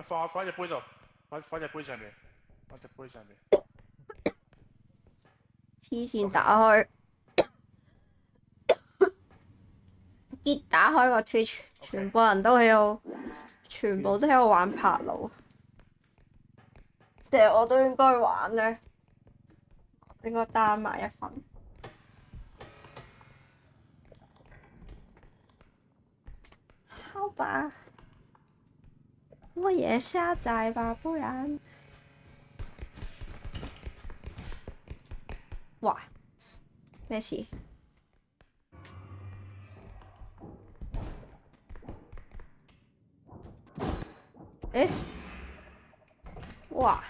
[SPEAKER 2] 放喺隻杯度，放隻杯上面，
[SPEAKER 1] 黐線打開，打開個 Twitch， 全部人都喺度，全部都喺度玩柏勞，定係我都應該玩呢？應該 down 埋一份。好吧，我也下載吧，不然。哇！咩事？誒！哇！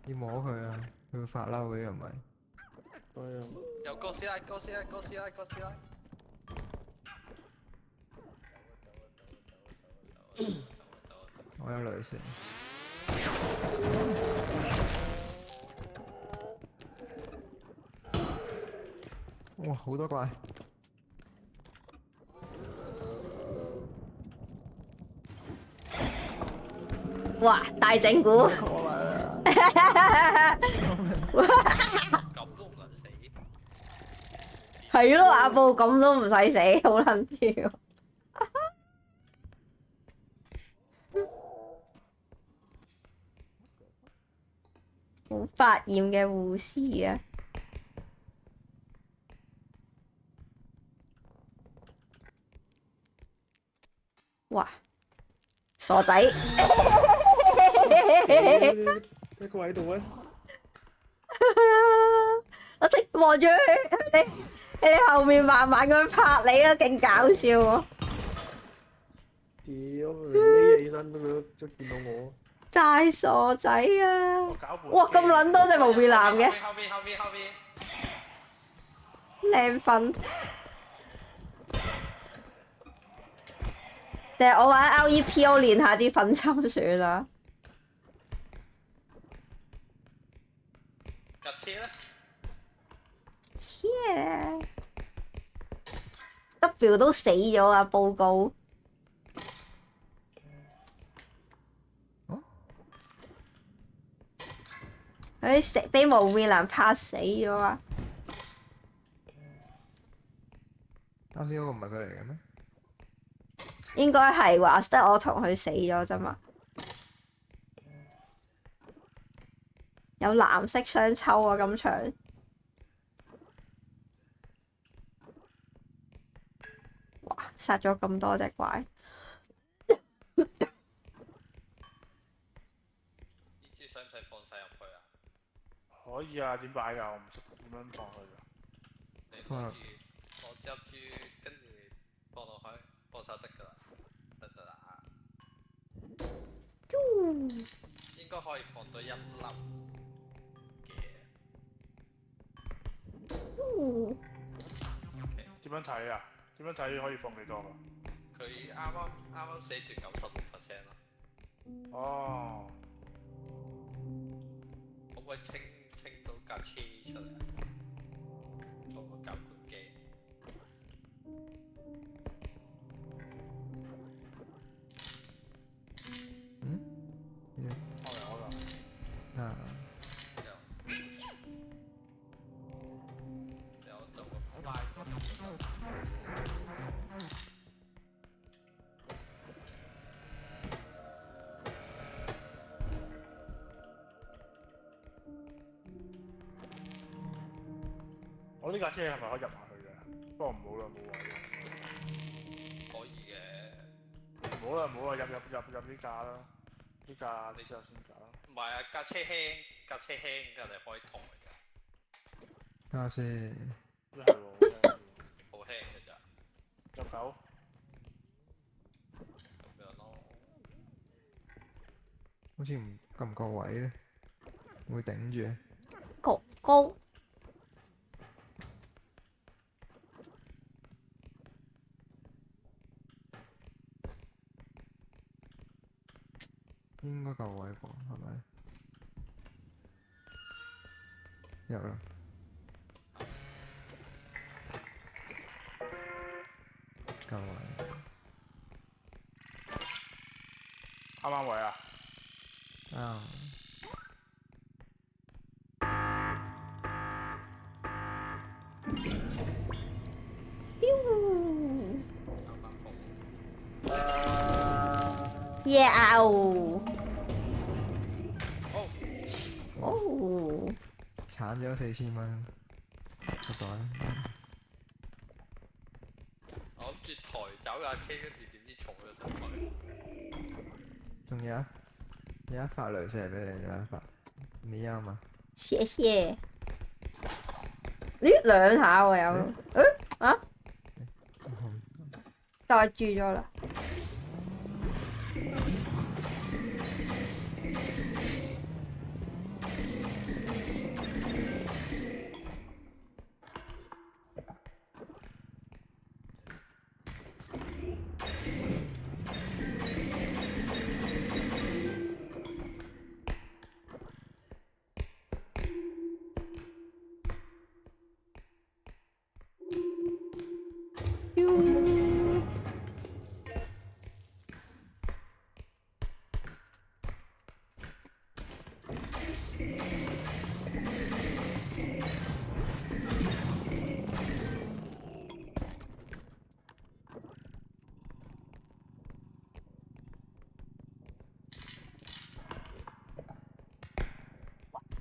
[SPEAKER 4] 要摸佢啊！佢會發嬲嘅，又唔係。
[SPEAKER 5] 係啊，
[SPEAKER 3] 有哥斯拉，哥斯拉，哥斯拉，哥斯拉。
[SPEAKER 4] 我有雷射。哇！好多怪。
[SPEAKER 1] 哇！大整蠱。
[SPEAKER 3] 咁都唔能死。
[SPEAKER 1] 係咯，阿布咁都唔使死，好撚跳。好百厭嘅護士啊！哇！傻仔，
[SPEAKER 5] 一個喺度啊！
[SPEAKER 1] 我即望住你後面慢慢咁拍你啦，勁搞笑喎！
[SPEAKER 5] 屌，匿起身都見到我。
[SPEAKER 1] 大傻仔啊！
[SPEAKER 2] 我搞半
[SPEAKER 1] 哇，咁撚多隻無面男嘅，
[SPEAKER 3] 後面，後面，後面。
[SPEAKER 1] 靚瞓。定係我玩 LEPO 練下啲瞓針算啦。
[SPEAKER 3] 架車咧？
[SPEAKER 1] 切 W 都死咗啊！報告。佢死俾無面男拍死咗啊！
[SPEAKER 4] 啱先嗰個唔係佢嚟嘅咩？
[SPEAKER 1] 應該係話得我同佢死咗啫嘛。有藍色雙抽啊！咁長。哇！殺咗咁多隻怪。
[SPEAKER 3] 呢支使唔使放晒入去啊？
[SPEAKER 2] 可以啊，點擺㗎？我唔識點樣放佢㗎。
[SPEAKER 3] 你攞住，我執住，跟住放落去，放手得㗎啦，得㗎啦。應該可以放到1粒嘅。OK。
[SPEAKER 2] 點樣睇啊？點樣睇可以放幾多㗎？
[SPEAKER 3] 佢啱寫住96%咯。
[SPEAKER 2] 哦。
[SPEAKER 3] 可唔可以清到架車出嚟啊？放個攪拌機。
[SPEAKER 2] 好啦。
[SPEAKER 4] 啊！
[SPEAKER 3] 有做個拉。
[SPEAKER 2] 我呢架車係咪可以入下去嘅？不過唔好啦，冇位啦。
[SPEAKER 3] 可以嘅。
[SPEAKER 2] 唔好啦，入呢架啦。呢架你之後先搞。
[SPEAKER 3] 唔係啊，架車輕㗎，你可以抬㗎。
[SPEAKER 4] 睇下先。
[SPEAKER 2] 都係喎，
[SPEAKER 3] 好輕㗎咋。
[SPEAKER 2] 入9。
[SPEAKER 3] 咁樣咯。
[SPEAKER 4] 好似唔夠位咧，會頂住。
[SPEAKER 1] 焗高。
[SPEAKER 4] 應該夠位噃，係咪？有啦。夠啊！
[SPEAKER 2] 啱啱位啊！
[SPEAKER 4] 啊！
[SPEAKER 3] 啱啱好。
[SPEAKER 1] Yeah！
[SPEAKER 3] 哦，
[SPEAKER 1] 哦，
[SPEAKER 4] 鏟咗4000蚊個袋，
[SPEAKER 3] 我諗住抬走架車，跟住點知坐咗上去。
[SPEAKER 4] 仲有一發雷射俾你，仲有一發，你要嗎？
[SPEAKER 1] 謝謝。咦，兩下喎有，啊？袋住咗啦。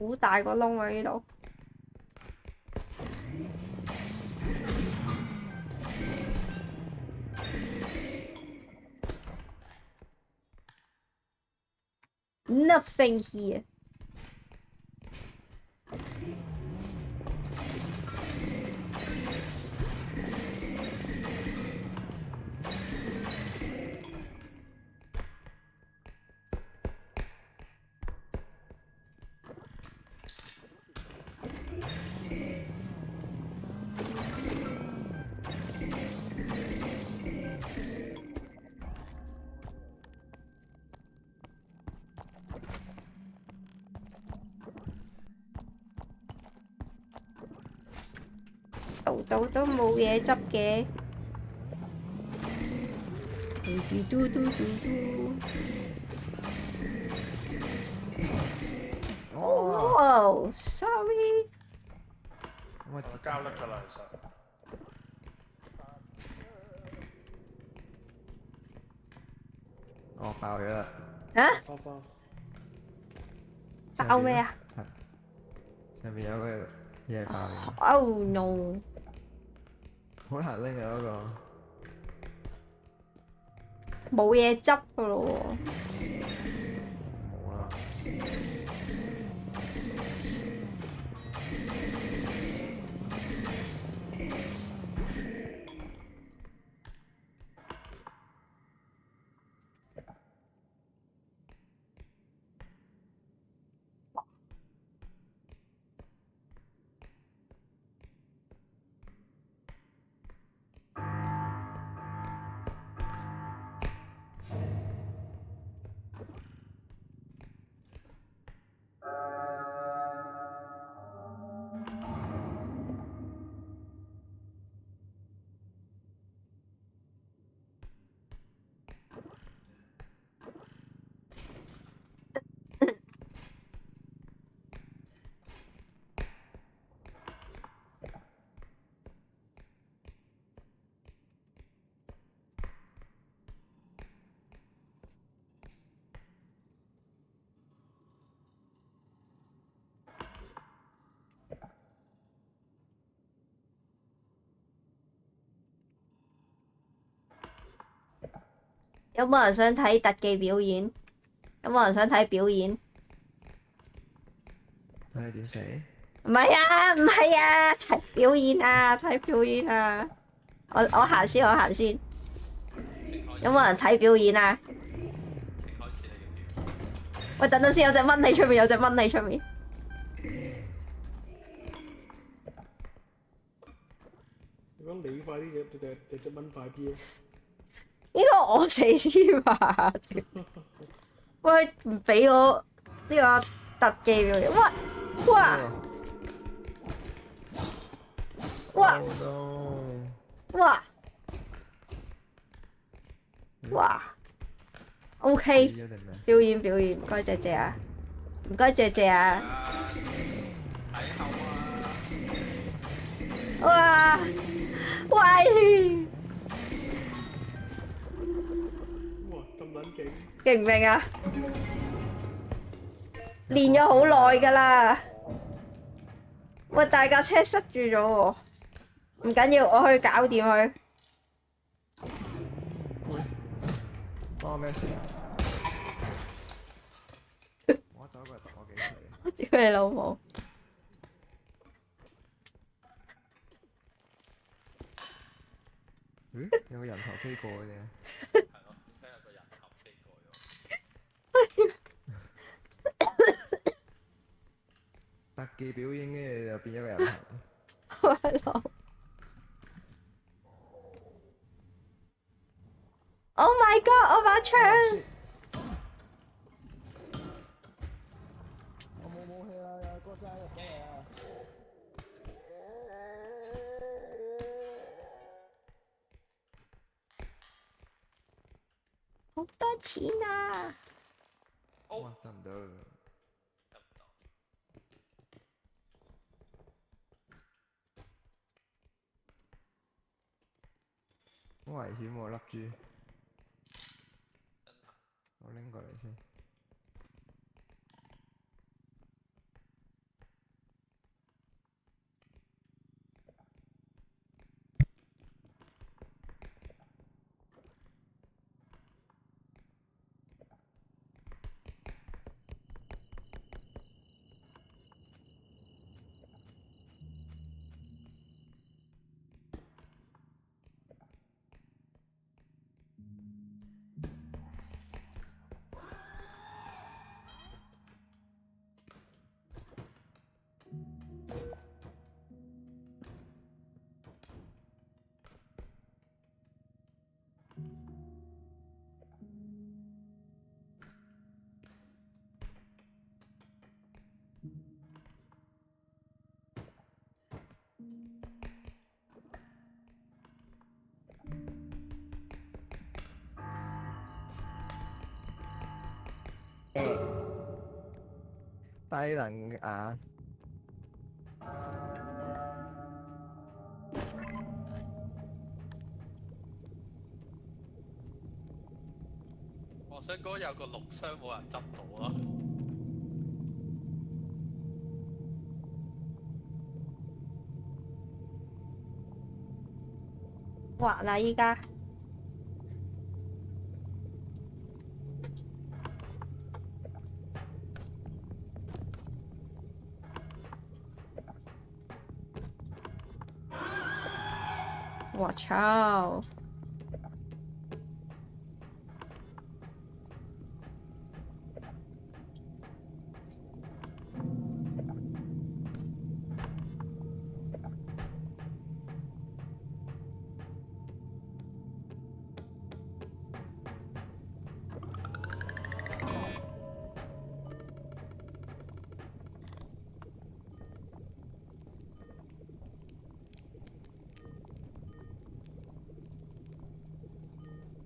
[SPEAKER 1] 好大個窿喺呢度。Nothing here。度都冇嘢執嘅。嘟嘟嘟嘟嘟。哦，sorry。
[SPEAKER 4] 我
[SPEAKER 2] 我交得㗎啦，其實。
[SPEAKER 4] 哦爆咗啦！
[SPEAKER 1] 啊？
[SPEAKER 5] 包包。
[SPEAKER 1] 爆咩啊？
[SPEAKER 4] 上邊有個嘢爆嘅，
[SPEAKER 1] Oh no！
[SPEAKER 4] 好難拎啊嗰個。
[SPEAKER 1] 冇嘢執噶咯喎。
[SPEAKER 4] 冇啦。
[SPEAKER 1] 有冇人想睇特技表演？有冇人想睇表演？
[SPEAKER 4] 睇你點死？
[SPEAKER 1] 唔係啊，唔係啊，睇表演啊，睇表演啊！我行先，我行先。有冇人睇表演啊？
[SPEAKER 3] 請開始你嘅表演。
[SPEAKER 1] 喂，等陣先，有隻蚊喺出面，有隻蚊喺出面。
[SPEAKER 5] 如果你快啲隻蚊快啲啊！
[SPEAKER 1] 應該我死先吧？喂，唔俾我呢個特技表演，哇哇哇
[SPEAKER 4] Oh no！
[SPEAKER 1] 哇！哇！OK，
[SPEAKER 4] 死咗定咩？
[SPEAKER 1] 表演表演，唔該謝謝啊，唔該謝謝啊！
[SPEAKER 3] 啊，睇後啊！
[SPEAKER 1] 哇！喂！
[SPEAKER 5] 哇，咁撚勁！
[SPEAKER 1] 勁唔勁啊？練咗好耐㗎啦。喂，大架車塞住咗喎，唔緊要，我去搞掂佢。
[SPEAKER 4] 關我咩事啊？我走過嚟揼我幾錘。
[SPEAKER 1] 我屌你老母！
[SPEAKER 4] 咦？有個人頭飛過嘅啫。
[SPEAKER 3] 係咯，點解有個人頭飛過咗？
[SPEAKER 4] 特技表演跟住就變咗個人頭。
[SPEAKER 1] 喂老！Oh my god！我把槍。
[SPEAKER 4] 我冇武器啦，有個揸入嚟啊！
[SPEAKER 1] 好多錢啊！
[SPEAKER 4] 哇，得唔得？
[SPEAKER 3] 得唔到？
[SPEAKER 4] 好危險喎，粒珠。
[SPEAKER 3] 真係
[SPEAKER 4] 我拎過嚟先。低能眼。
[SPEAKER 3] 我想講有個綠箱冇人執到啊！
[SPEAKER 1] 滑啦依家。我操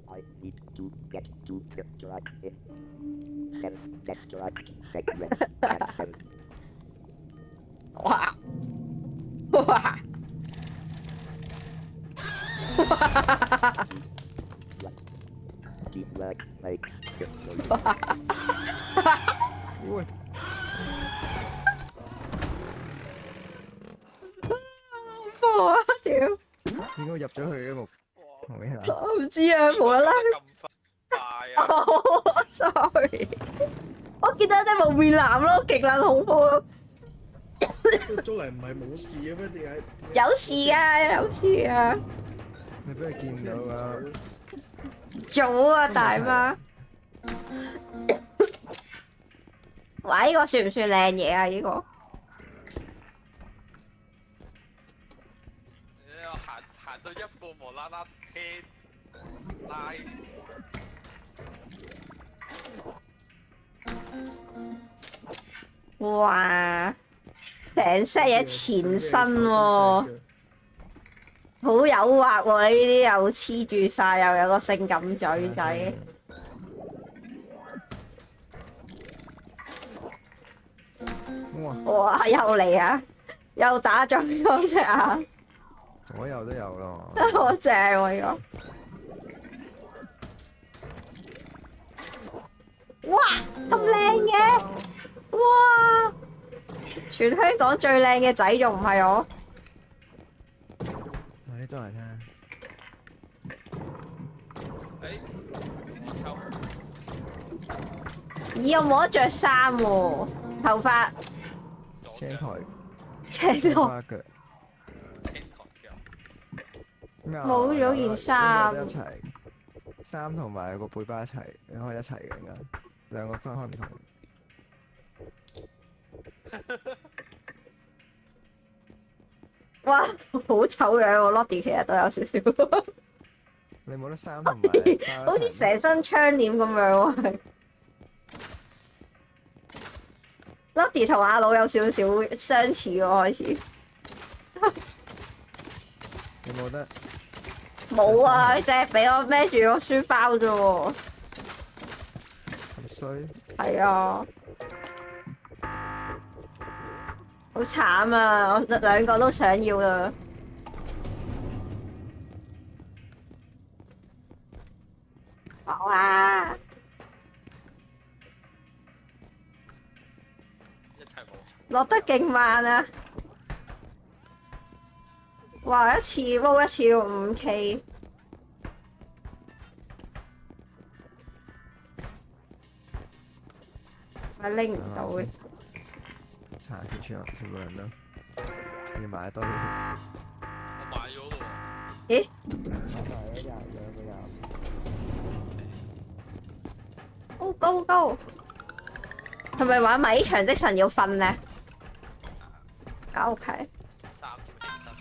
[SPEAKER 1] ！I
[SPEAKER 6] need to get to the truck. Send the truck segment cancelled.
[SPEAKER 1] 哇！哇！Teamwork
[SPEAKER 6] makes the dream
[SPEAKER 4] 喂，
[SPEAKER 1] 恐怖啊！屌！
[SPEAKER 4] 點解入咗去嘅木咩啊？
[SPEAKER 1] 我唔知啊，無啦啦。
[SPEAKER 3] 咁快啊！
[SPEAKER 1] 哦，sorry，我見到一隻無面男咯，極撚恐怖咯。
[SPEAKER 5] 出嚟唔係冇事嘅咩？點解？
[SPEAKER 1] 有事啊，有事啊！
[SPEAKER 4] 你俾佢見到啊！
[SPEAKER 1] 早啊，大媽。哇！呢個算唔算靚嘢啊？呢個
[SPEAKER 3] 我行到一半無啦啦聽拉，
[SPEAKER 1] 哇！成 set 嘢前身喎，好誘惑喎！你呢啲又黐住晒，又有個性感嘴仔。
[SPEAKER 4] 哇！
[SPEAKER 1] 哇！又嚟啊！又打中咗隻眼，
[SPEAKER 4] 左右都有咯。
[SPEAKER 1] 好正喎呢個！哇！咁靚嘅，哇！全香港最靚嘅仔仲唔係我？
[SPEAKER 4] 嗱，你再嚟睇下。
[SPEAKER 3] 誒，我抽
[SPEAKER 1] 咦，我冇得着衫喎，頭髮
[SPEAKER 4] 青台
[SPEAKER 1] 青到
[SPEAKER 4] 花腳
[SPEAKER 3] 青苔腳，
[SPEAKER 4] 咩啊？
[SPEAKER 1] 冇咗件衫
[SPEAKER 4] 有得一齊，衫同埋個背包一齊，你可以一齊嘅，應該兩個分開唔同。
[SPEAKER 1] 哇，好醜樣喎！Lottie 其實都有少少，
[SPEAKER 4] 你冇得衫同埋包一齊
[SPEAKER 1] 好似成身窗簾咁樣喎。Lottie 同阿佬有少少相似喎，開始。
[SPEAKER 4] 你冇得
[SPEAKER 1] 冇啊，佢淨係俾我孭住個書包啫喎。
[SPEAKER 4] 咁衰，
[SPEAKER 1] 係啊，好慘啊！我兩個都想要啦。好啊！
[SPEAKER 3] 一齊冇。
[SPEAKER 1] 落得勁慢啊！哇！一次撈一次要5K，我拎唔到嘅。
[SPEAKER 4] 查血全部人都要買多啲血。
[SPEAKER 3] 我買咗咯喎。
[SPEAKER 1] 咦？
[SPEAKER 4] 買埋一兩個
[SPEAKER 1] 高高高！係咪玩米長即神要瞓呢？啊 OK，
[SPEAKER 3] 三點起身，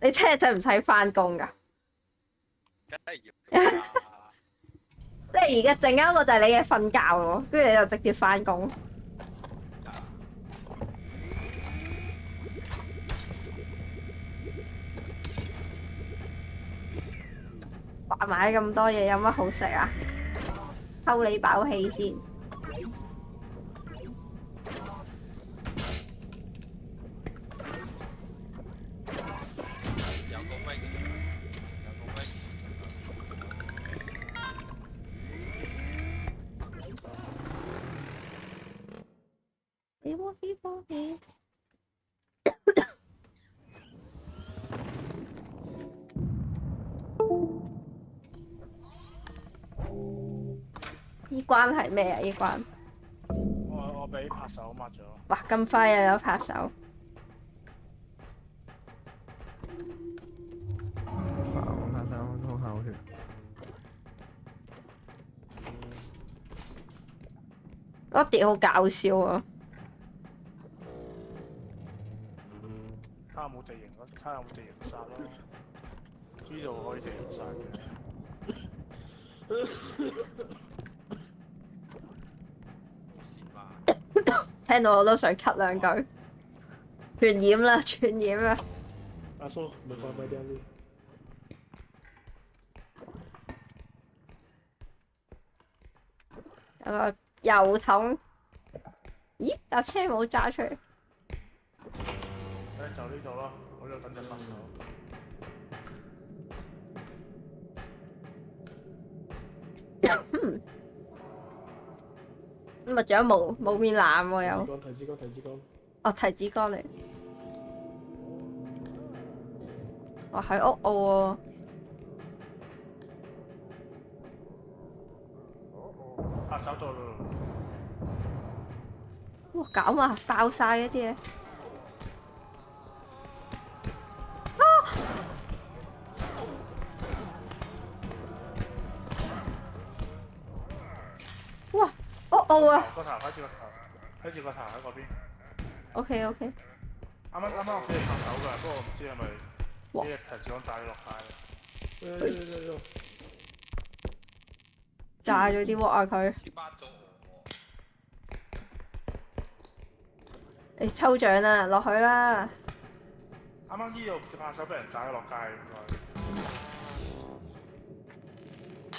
[SPEAKER 1] 你聽日使唔使翻工㗎？
[SPEAKER 3] 梗係要啦。
[SPEAKER 1] 即係而家陣間個就係你嘅瞓覺咯，跟住你就直接翻工。話買咁多嘢有乜好食啊？偷你飽氣先。
[SPEAKER 3] 有個 wing，有個 wing。
[SPEAKER 1] 呢關係咩啊？呢關
[SPEAKER 2] 我俾拍手抹咗。
[SPEAKER 1] 哇咁快又有拍手，
[SPEAKER 4] 我拍手好口血。
[SPEAKER 1] Lottie 好搞笑啊！
[SPEAKER 2] 睇下有冇地形咯，睇下有冇地形殺咯。呢度可以地形殺嘅。
[SPEAKER 3] 冇事嘛？
[SPEAKER 1] 聽到我都想咳兩句，傳染啦，傳染啦！
[SPEAKER 5] 阿叔，唔係快啲先。
[SPEAKER 1] 有個油桶，咦？架車冇揸出嚟，
[SPEAKER 2] 就呢度咯，我呢度等陣拍手。
[SPEAKER 1] 咁咪仲有冇面藍喎又，
[SPEAKER 5] 提子乾。
[SPEAKER 1] 哦提子乾嚟，哇喺屋澳喎，
[SPEAKER 2] 拍手到咯。
[SPEAKER 1] 哇搞啊爆晒嗰啲嘢，哇屋澳啊
[SPEAKER 2] 個頭睇住個頭，睇住個頭喺嗰邊。
[SPEAKER 1] ！OK OK，
[SPEAKER 2] 啱啱我俾你拍手㗎，不過我唔知係咪
[SPEAKER 1] 哇
[SPEAKER 2] 呢隻提子乾炸咗落街。
[SPEAKER 1] 炸咗啲鑊啊佢，
[SPEAKER 3] 揭巴咗我喎。
[SPEAKER 1] 你抽獎啦落去啦！
[SPEAKER 2] 啱啱呢度隻拍手俾人炸咗落街，應該。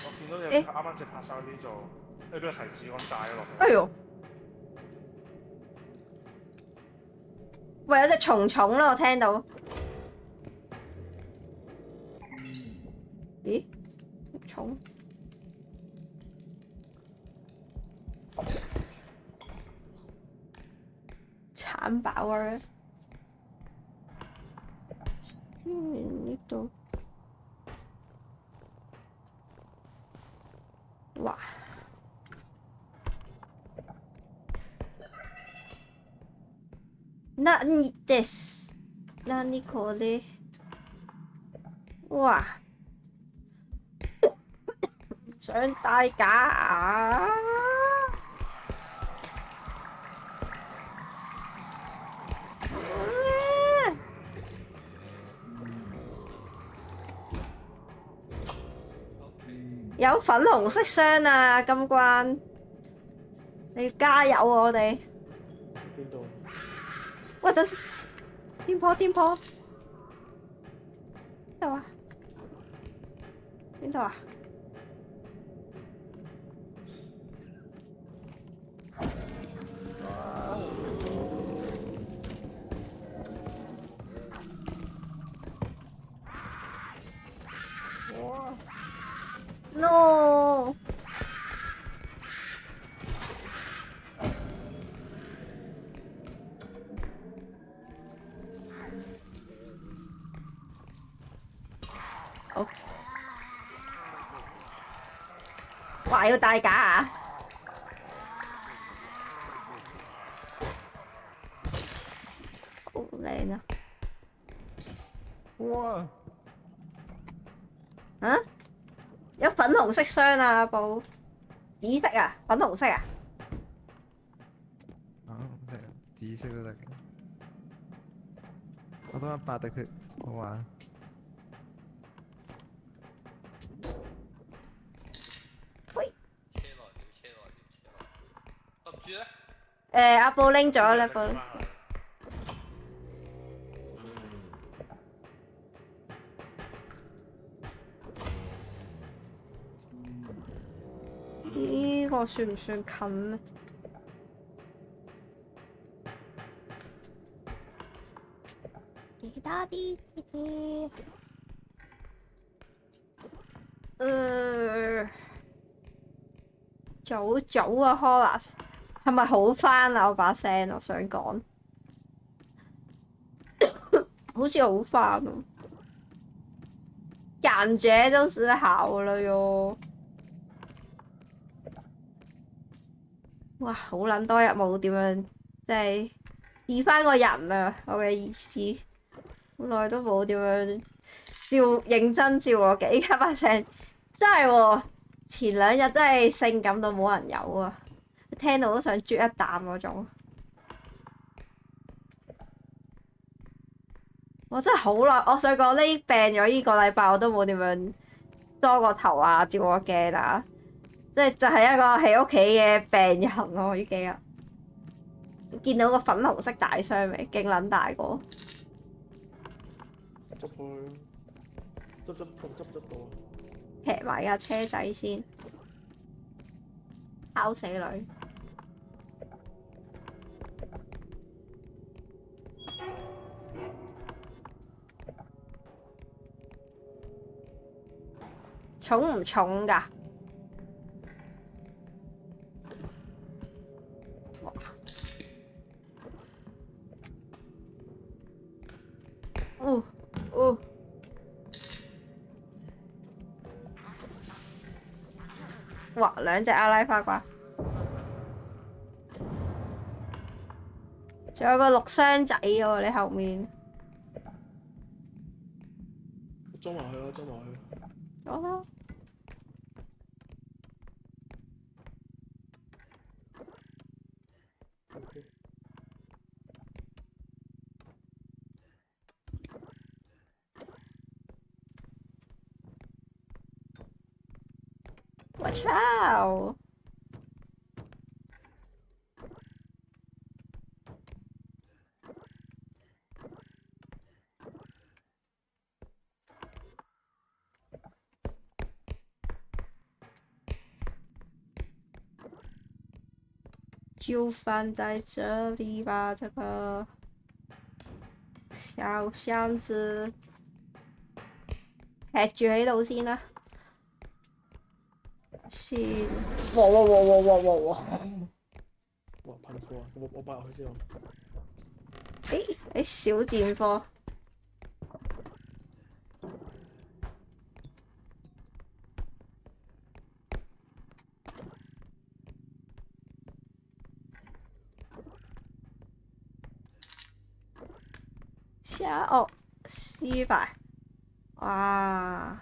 [SPEAKER 2] 我見到你
[SPEAKER 1] 誒
[SPEAKER 2] 啱啱隻拍手呢度，你俾個提子咁炸咗落去。
[SPEAKER 1] 哎呦！喂，有隻蟲蟲啦，我聽到。咦？蟲？慘爆啊！呢度。哇！何です。何これ？哇！想戴假牙。有粉紅色箱啊，金關，你要加油啊！我哋。
[SPEAKER 5] 邊度？
[SPEAKER 1] 喂，等先，天婆，邊度啊？邊度啊？No！好，哇！要戴假牙，好靚啊！
[SPEAKER 4] 哇！
[SPEAKER 1] 啊？有粉紅色箱啊，部紫色啊，粉紅色啊。
[SPEAKER 4] 紫色都得嘅。我都100滴血，好玩。
[SPEAKER 3] 合住咧？
[SPEAKER 1] 阿布拎咗啦，布。呢個算唔算近呢？其他啲早啊 Horace 係咪好返啊？我把聲，我想講，好似好返喎，感覺都是好了喲。哇！好撚多日冇點樣，即係試翻個人啊！我嘅意思，好耐都冇點樣認真照我幾家把聲，真係喎！前2日真係性感到冇人有啊！聽到都想啜一啖嗰種。我真係好耐，我想講呢病咗呢個禮拜我都冇點樣梳過頭啊，照過鏡啊。即係就係一個喺屋企嘅病人咯，呢幾日見到個粉紅色大箱未？勁撚大個。
[SPEAKER 5] 執佢，執到。
[SPEAKER 1] 劈埋架車仔先，烤死女。重唔重㗎？哇！2隻阿拉花瓜，仲有個綠箱仔喎，你後面。
[SPEAKER 5] 裝埋去咯，裝埋去。
[SPEAKER 1] 好啦。
[SPEAKER 5] OK。
[SPEAKER 1] Watch out！就放在這裡吧，這個小箱子劈住喺度先啦。先，哇！
[SPEAKER 5] 哇，噴火啊！我擺入去先喎。
[SPEAKER 1] 誒小賤貨。哦，失敗！哇！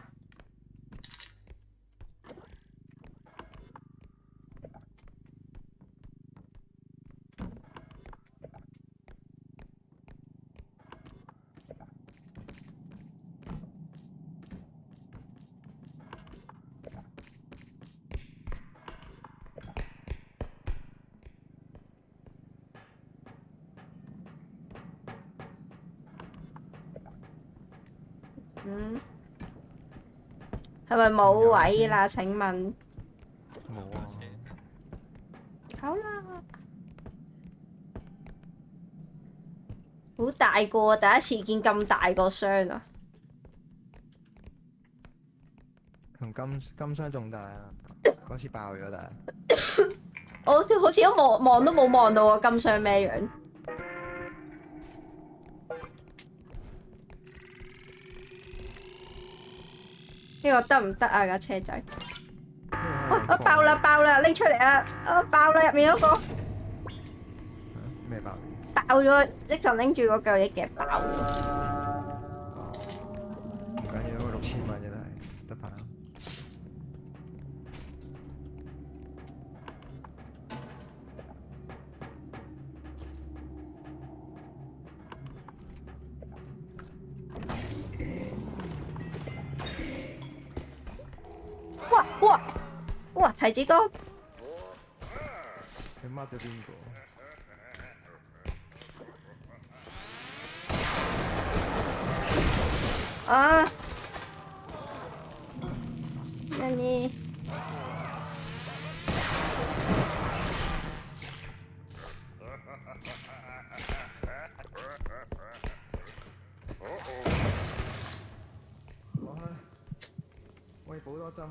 [SPEAKER 1] 係咪冇位啦？請問。
[SPEAKER 4] 冇啊。
[SPEAKER 1] 好啦。好大個啊！第一次見咁大個箱啊！
[SPEAKER 4] 同金箱仲大啊！嗰次爆咗但係。
[SPEAKER 1] 我好似都望都冇望到啊！金箱咩樣？呢個得唔得啊？架車仔，我爆啦！拎出嚟啦！爆啦！入面嗰個
[SPEAKER 4] 咩爆？
[SPEAKER 1] 爆咗，一陣拎住嗰嚿嘢夾爆咗。
[SPEAKER 4] 唔緊要，6000蚊啫都係得翻。
[SPEAKER 1] 哇！提子乾，
[SPEAKER 4] 你抹咗邊個？
[SPEAKER 1] 啊！何？
[SPEAKER 4] 喂，補多針。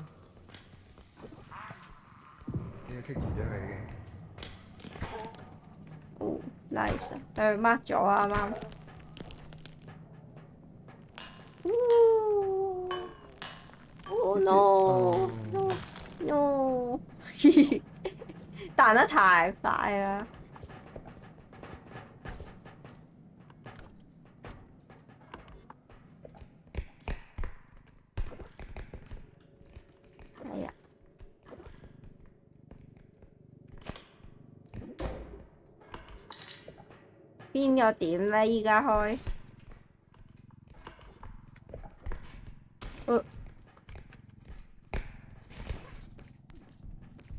[SPEAKER 4] 呢個棘住咗佢已經。
[SPEAKER 1] 哦 ，nice， 佢 mark 咗啱啱。Oh no！彈得太快啦！哎呀！邊個點咧？依家開？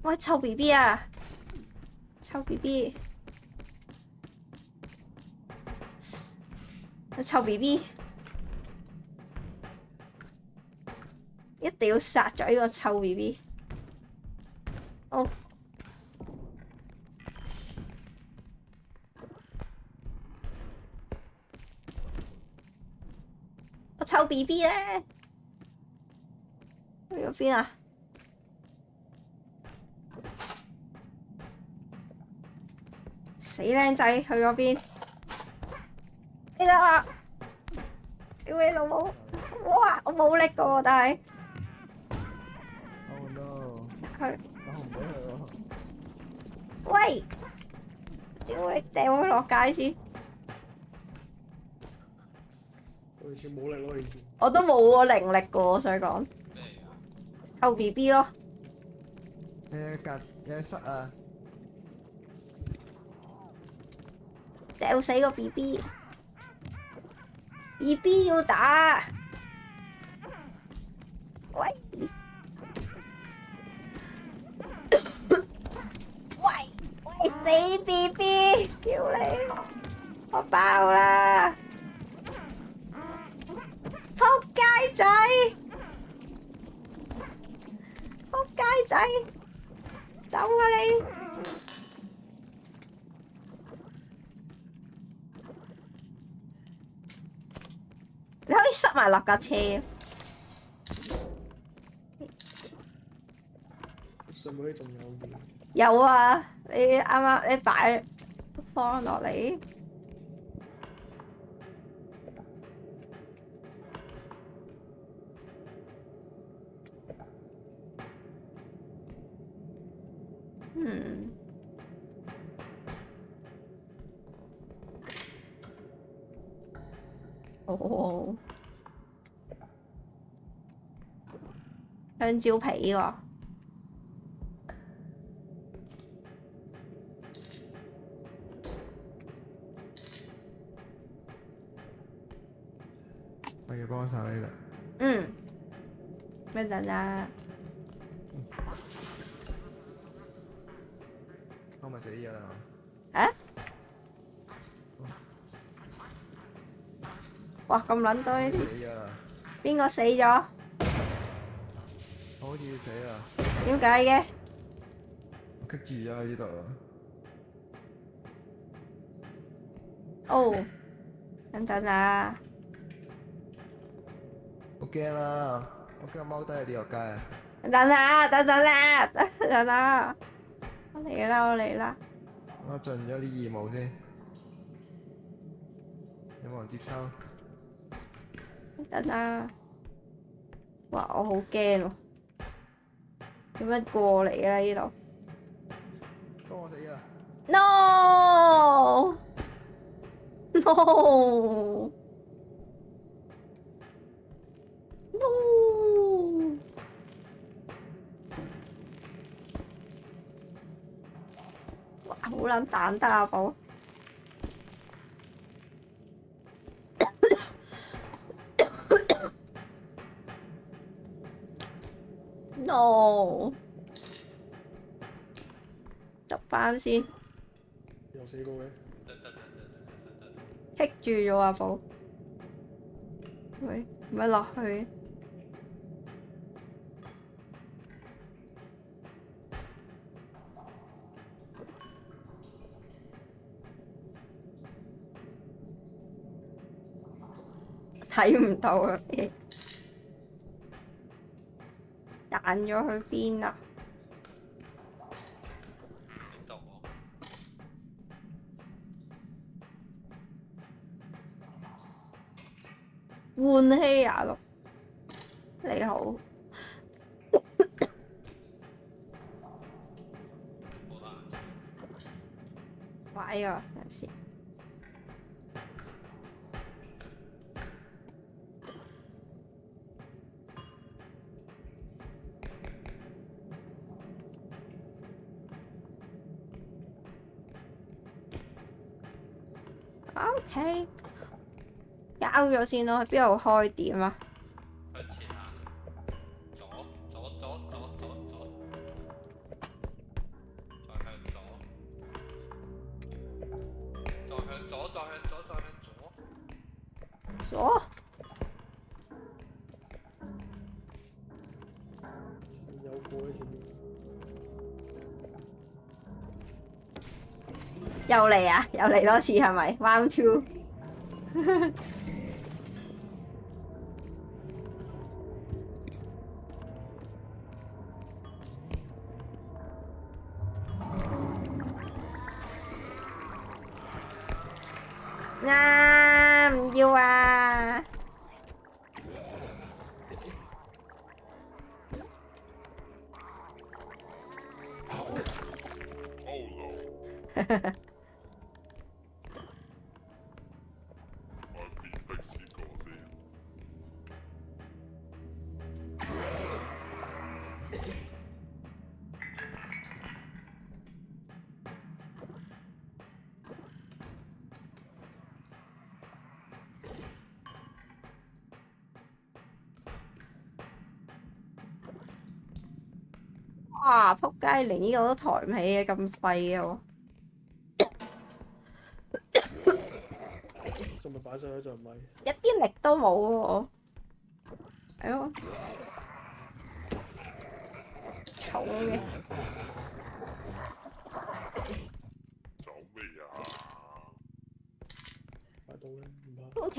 [SPEAKER 1] 喂，臭 B B 啊！臭 B B， 臭 B B， 一定要殺咗呢個臭 B B。哦，我臭 B B 咧，去咗邊啊？死靚仔去咗邊？你得啊！屌你老母！哇！我冇力過，但係
[SPEAKER 4] Oh no！
[SPEAKER 1] 佢
[SPEAKER 4] 我唔俾佢喎。
[SPEAKER 1] 喂！屌你掉佢落街先！
[SPEAKER 5] 我完全冇力咯，完全。
[SPEAKER 1] 我都冇個靈力過，我想講。臭 B B 咯。
[SPEAKER 4] 有塞啊！
[SPEAKER 1] 掉死個 B B，B B 要打，喂，喂死 B B， 屌你，我爆啦，仆街仔，仆街仔，走啊你！埋落架車。
[SPEAKER 5] 上面仲有嘅。
[SPEAKER 1] 有啊，你啱啱你擺放落嚟。嗯。哦。香蕉皮喎。
[SPEAKER 4] 我要幫手呢度。
[SPEAKER 1] 嗯。咩陣啊？
[SPEAKER 4] 我咪死咗啦！
[SPEAKER 1] 啊？哇！咁撚多呢啲，
[SPEAKER 4] 死咗啦！
[SPEAKER 1] 邊個死咗？
[SPEAKER 4] 我好似要死啦！
[SPEAKER 1] 點解嘅？
[SPEAKER 4] 我棘住咗喺呢度。
[SPEAKER 1] 哦，等陣啊！
[SPEAKER 4] 好驚啦！我驚我踎低係跌落街啊！
[SPEAKER 1] 等陣啊！等陣啊！等陣啊！我嚟啦！我嚟啦！
[SPEAKER 4] 我盡咗啲義務先。有冇人接收？
[SPEAKER 1] 等啊！哇！我好驚喎，點樣過嚟啊？呢度
[SPEAKER 4] 幫我死啊！
[SPEAKER 1] ？No no no！哇！好撚蛋得啊寶！no， 執翻先，
[SPEAKER 5] 又死過嘅。
[SPEAKER 1] 棘住咗啊寶！喂，唔係落去？睇唔到啦，彈咗去邊啊？
[SPEAKER 3] 邊度啊？
[SPEAKER 1] 換氣啊，六，你好，
[SPEAKER 3] 好啦，
[SPEAKER 1] 喂啊，等陣先。OK，交咗先咯，喺邊度開點啊？
[SPEAKER 3] 向前行，左左左左左左，再向左，再向左，再向左，再向左。
[SPEAKER 1] 左，
[SPEAKER 5] 有過喺前面。
[SPEAKER 1] 又嚟啊！又嚟多次係咪？Round two。啱，唔要啊！哇！仆街，連呢個都抬唔起嘅，咁廢嘅喎。
[SPEAKER 5] 仲咪擺上去，仲唔係？
[SPEAKER 1] 一啲力都冇喎。哎呦，重嘅。
[SPEAKER 7] 走咩啊？
[SPEAKER 5] 擺到啦，唔怕。
[SPEAKER 1] OK。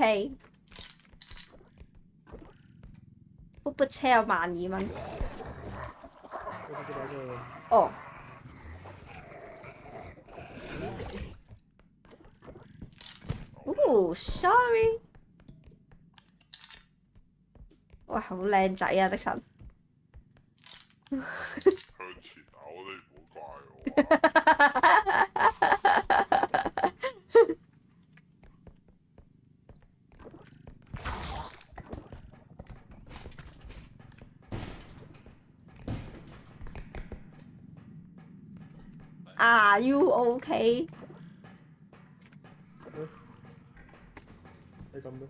[SPEAKER 1] 撥車有12,000。
[SPEAKER 5] 我直接打出去。
[SPEAKER 1] 哦。哦，sorry。喂，好靚仔啊，的神。
[SPEAKER 7] 向前啊！我哋唔好怪我啊。
[SPEAKER 1] Are you OK？
[SPEAKER 5] 你咁咩？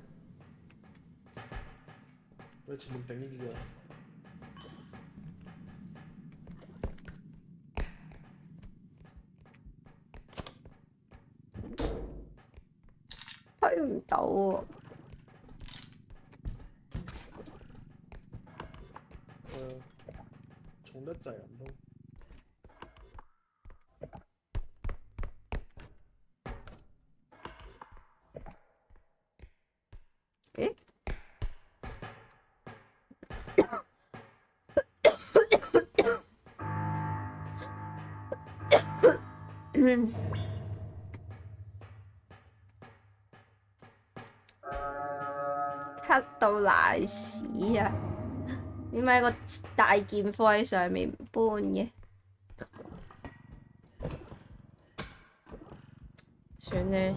[SPEAKER 5] 你前面頂呢啲啊？
[SPEAKER 1] 推唔到喎。
[SPEAKER 5] 重得滯唔通？
[SPEAKER 1] 咦？咳到賴屎啊！點解個大劍科喺上面唔搬嘅？算咧，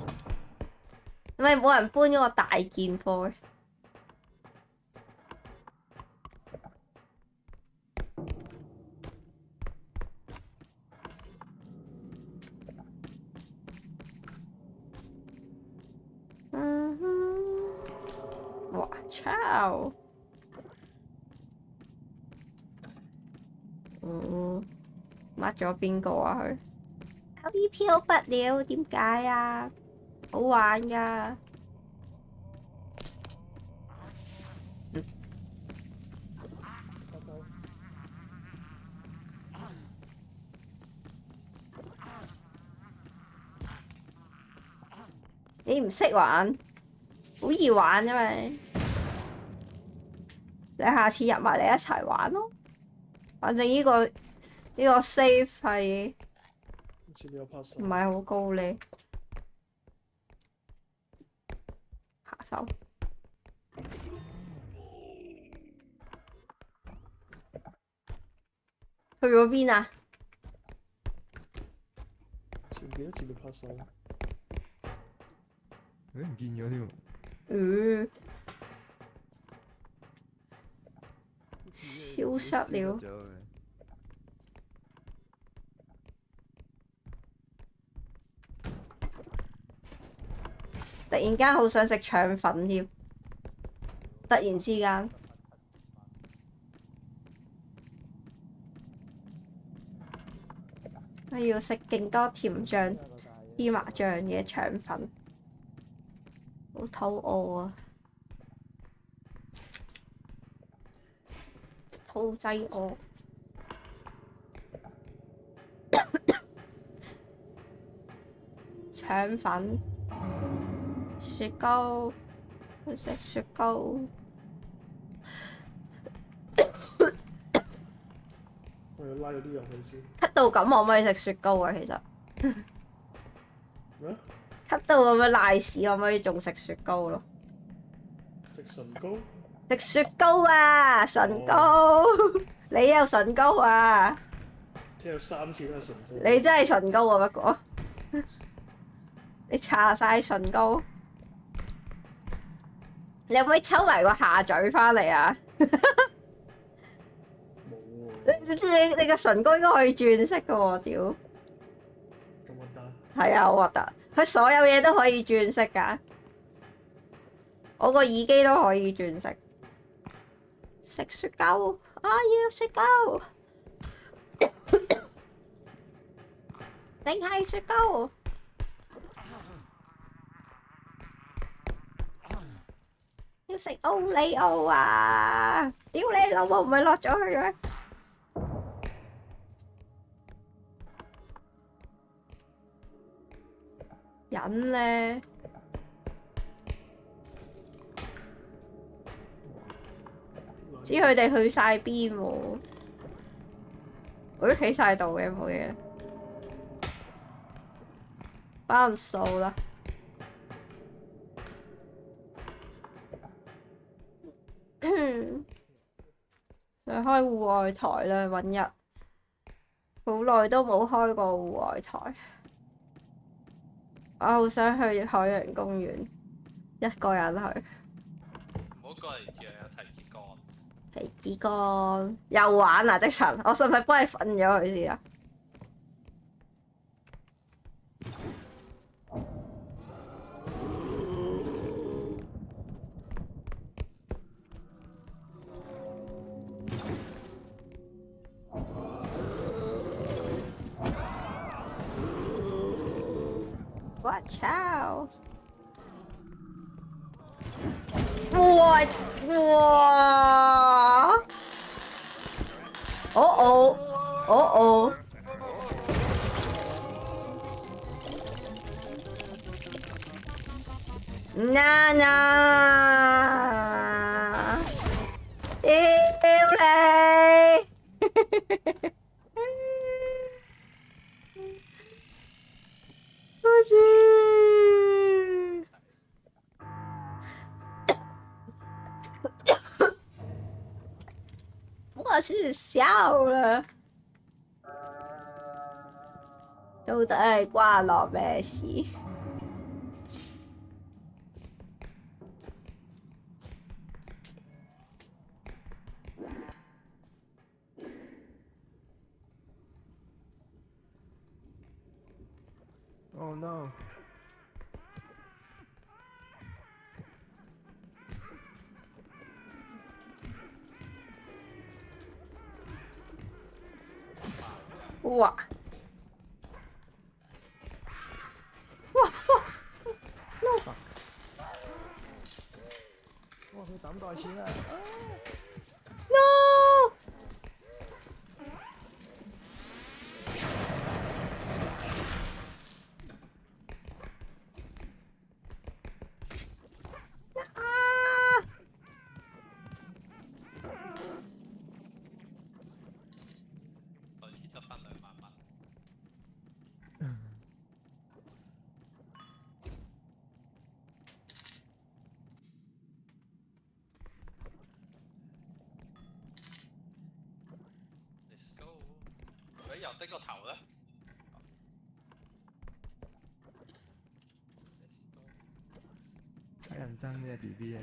[SPEAKER 1] 點解冇人搬嗰個大劍科嘅？哇！超抹咗邊個啊佢？後邊飄不了，點解啊？好玩㗎。你唔識玩，好易玩啫嘛！你下次入埋嚟一齊玩咯。反正呢個 save 係唔係好高呢？下手。去咗邊啊？
[SPEAKER 5] 前面拍手。
[SPEAKER 4] 唔見咗添喎。
[SPEAKER 1] 消失了。突然間好想食腸粉添，突然之間。我要食勁多甜醬、芝麻醬嘅腸粉，好肚餓啊！肚仔餓。腸粉、雪糕，去食雪糕。
[SPEAKER 5] 我要拉咗啲入去先。
[SPEAKER 1] 咳到咁，可唔可以食雪糕啊？其實。
[SPEAKER 5] 咩？
[SPEAKER 1] 咳到咁樣賴屎，可唔可以仲食雪糕咯？
[SPEAKER 5] 食唇膏？
[SPEAKER 1] 食雪糕啊！唇膏，你有唇膏啊？
[SPEAKER 5] 聽有3次都係唇膏。
[SPEAKER 1] 你真係唇膏啊！不過你搽晒唇膏，你可唔可以抽埋個下嘴翻嚟啊？你個唇膏應該可以轉色噶喎，屌！
[SPEAKER 5] 咁核突？
[SPEAKER 1] 係啊，好核突！佢所有嘢都可以轉色㗎，我個耳機都可以轉色。食雪糕，我要雪糕，定係雪糕？要食奧利奧啊！屌你老母，唔係落咗去嘅咩？忍咧，知佢哋去晒邊喎。我都企晒度嘅，冇嘢。班數啦。想開戶外台啦，揾日。好耐都冇開過戶外台。我好想去海洋公園，一個人去。
[SPEAKER 3] 唔好過嚟住啊！有提子乾。
[SPEAKER 1] 提子乾又玩啊！即神，我使唔使幫你瞓咗佢先啊？Watch out！哇！哦哦！娜娜，屌你！我知。我是笑了，到底係關我咩事
[SPEAKER 4] ？Oh no！
[SPEAKER 1] 哇！
[SPEAKER 4] 哇！佢抌袋錢啦
[SPEAKER 1] ！No！
[SPEAKER 3] 袋錢得返2萬蚊。Let's go！佢又低個頭咧。
[SPEAKER 4] 睇人憎呢個 BB 啊！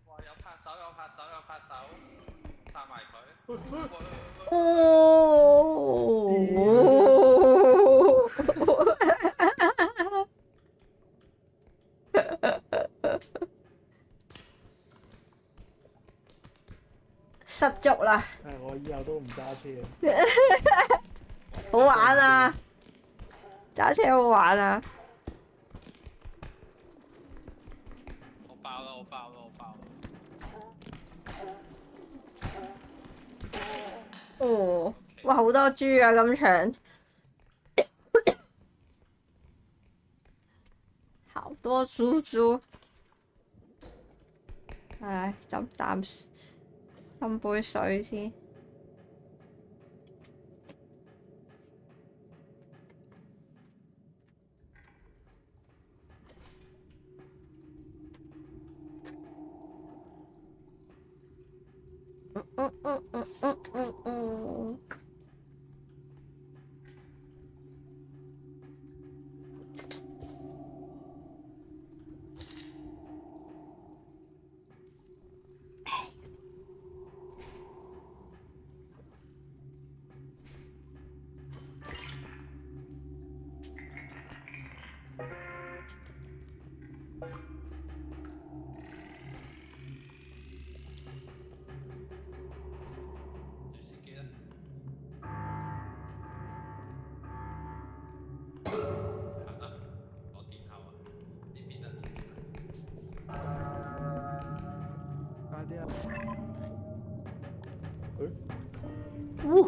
[SPEAKER 3] 哇！有拍手，有拍手，有拍手，殺埋佢。
[SPEAKER 1] 哦！失足啦！
[SPEAKER 5] 我以後都唔揸車啊！
[SPEAKER 1] 好玩啊！揸車好玩啊！
[SPEAKER 3] 我爆啦！我爆啦！我爆啦！
[SPEAKER 1] 哦，哇，好多豬啊！咁長，好多豬豬。唉，斟杯水先。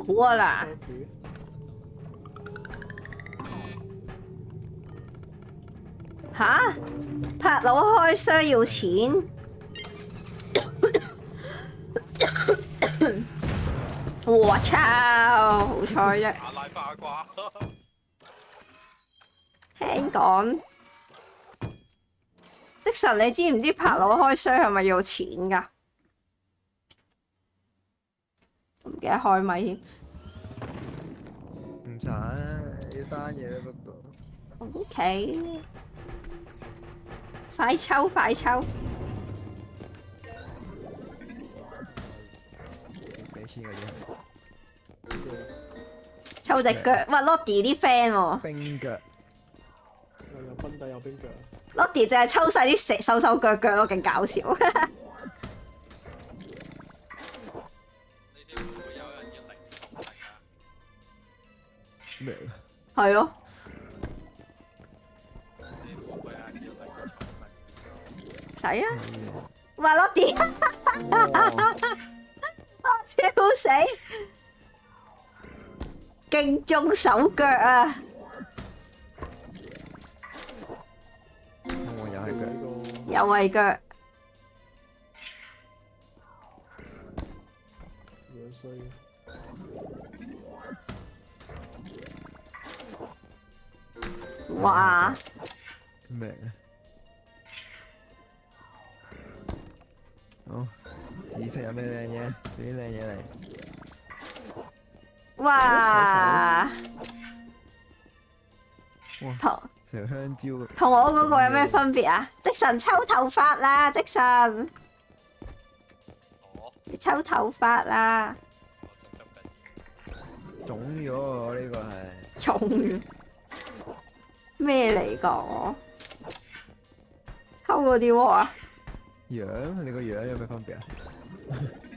[SPEAKER 1] 火啦！吓？拍佬開箱要錢？我操！好彩啫。
[SPEAKER 3] 阿拉花瓜，
[SPEAKER 1] 聽講，即神你知唔知拍佬開箱係咪要錢㗎？唔記得開咪添。
[SPEAKER 4] 唔使要單嘢啦，不過
[SPEAKER 1] OK，快抽快抽！
[SPEAKER 4] 俾錢嗰啲
[SPEAKER 1] 抽隻腳，哇 Lottie 啲 friend 喎
[SPEAKER 4] 冰腳，
[SPEAKER 5] 又有賓底有冰腳。
[SPEAKER 1] ，Lottie 就係抽晒啲手手腳腳咯，勁搞笑。
[SPEAKER 3] 呢啲會唔會有人要零同情啊？
[SPEAKER 4] 咩？
[SPEAKER 1] 係咯，
[SPEAKER 3] 呢啲會唔會有人要零同情？
[SPEAKER 1] 使啊！哇 Lottie，笑死，勁中手腳啊！
[SPEAKER 4] 我又係腳，
[SPEAKER 5] 呢
[SPEAKER 1] 又係腳，
[SPEAKER 5] 個樣衰。
[SPEAKER 1] 哇！
[SPEAKER 4] 咩？好，紫色有咩靚嘢？俾啲靚嘢嚟。
[SPEAKER 1] 哇！
[SPEAKER 4] 哇！
[SPEAKER 1] 同
[SPEAKER 4] 成香蕉咁。
[SPEAKER 1] 同我嗰個有咩分別啊？即神抽頭髮啦，即神
[SPEAKER 3] 我
[SPEAKER 1] 你抽頭髮啦，
[SPEAKER 3] 我仲執緊。
[SPEAKER 4] 腫咗喎，呢個係。
[SPEAKER 1] 重完咩嚟講？抽嗰啲喎啊！
[SPEAKER 4] 樣，你個樣有咩分別啊？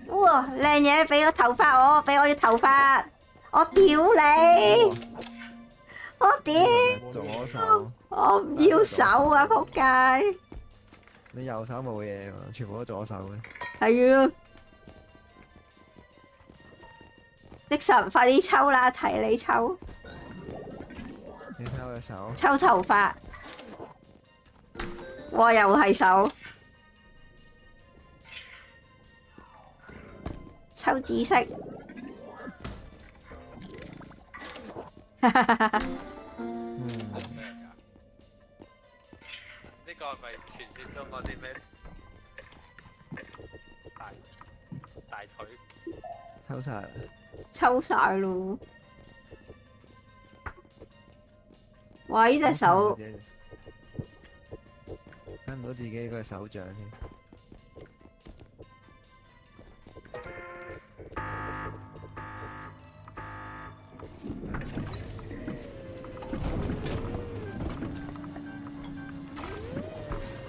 [SPEAKER 1] 哇，靚嘢，俾個頭髮我，俾我要頭髮，我屌你，我屌，
[SPEAKER 4] 左手，
[SPEAKER 1] 我唔要手啊！仆街，
[SPEAKER 4] 你右手冇嘢嘛？全部都左手嘅。
[SPEAKER 1] 係啊！的神，快啲抽啦，睇你抽，
[SPEAKER 4] 你睇我隻手，
[SPEAKER 1] 抽頭髮，哇，又係手，抽紫色。
[SPEAKER 4] 嗯，
[SPEAKER 3] 咩㗎？呢個係咪傳説中嗰啲咩大腿？
[SPEAKER 4] 抽晒啦。
[SPEAKER 1] 抽晒咯！哇！呢隻手
[SPEAKER 4] 睇唔到自己嗰隻手掌添。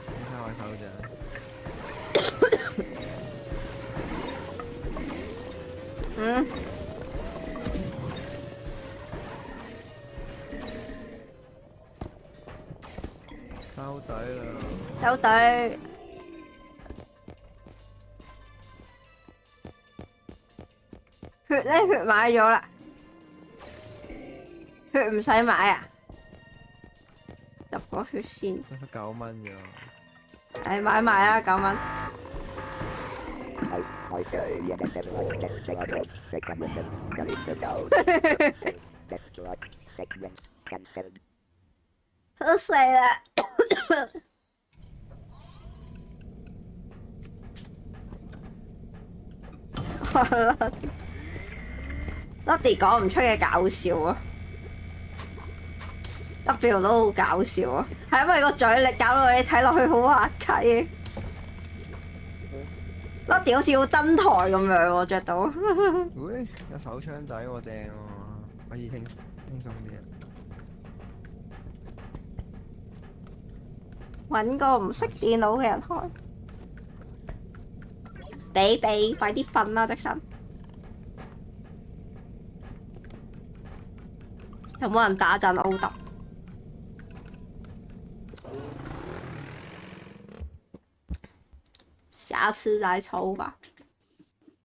[SPEAKER 4] 你睇我手掌。
[SPEAKER 1] 嗯，
[SPEAKER 4] 收底啦。
[SPEAKER 1] 手隊血咧，血買咗啦，血唔使買啊，入個血先。
[SPEAKER 4] 得9蚊啫喎。
[SPEAKER 1] 誒，買埋啊，9蚊。好死啦！Lottie 講唔出嘅搞笑啊 ，W 都好搞笑啊，係因為個嘴力搞到你睇落去好滑稽。Lottie 好似要登台咁樣喎，着到。
[SPEAKER 4] 喂，有手槍仔喎，正喎，可以輕鬆啲啊！
[SPEAKER 1] 揾個唔識電腦嘅人開。俾，快啲瞓啦，即神。有冇人打陣 O 特？下次再抽吧。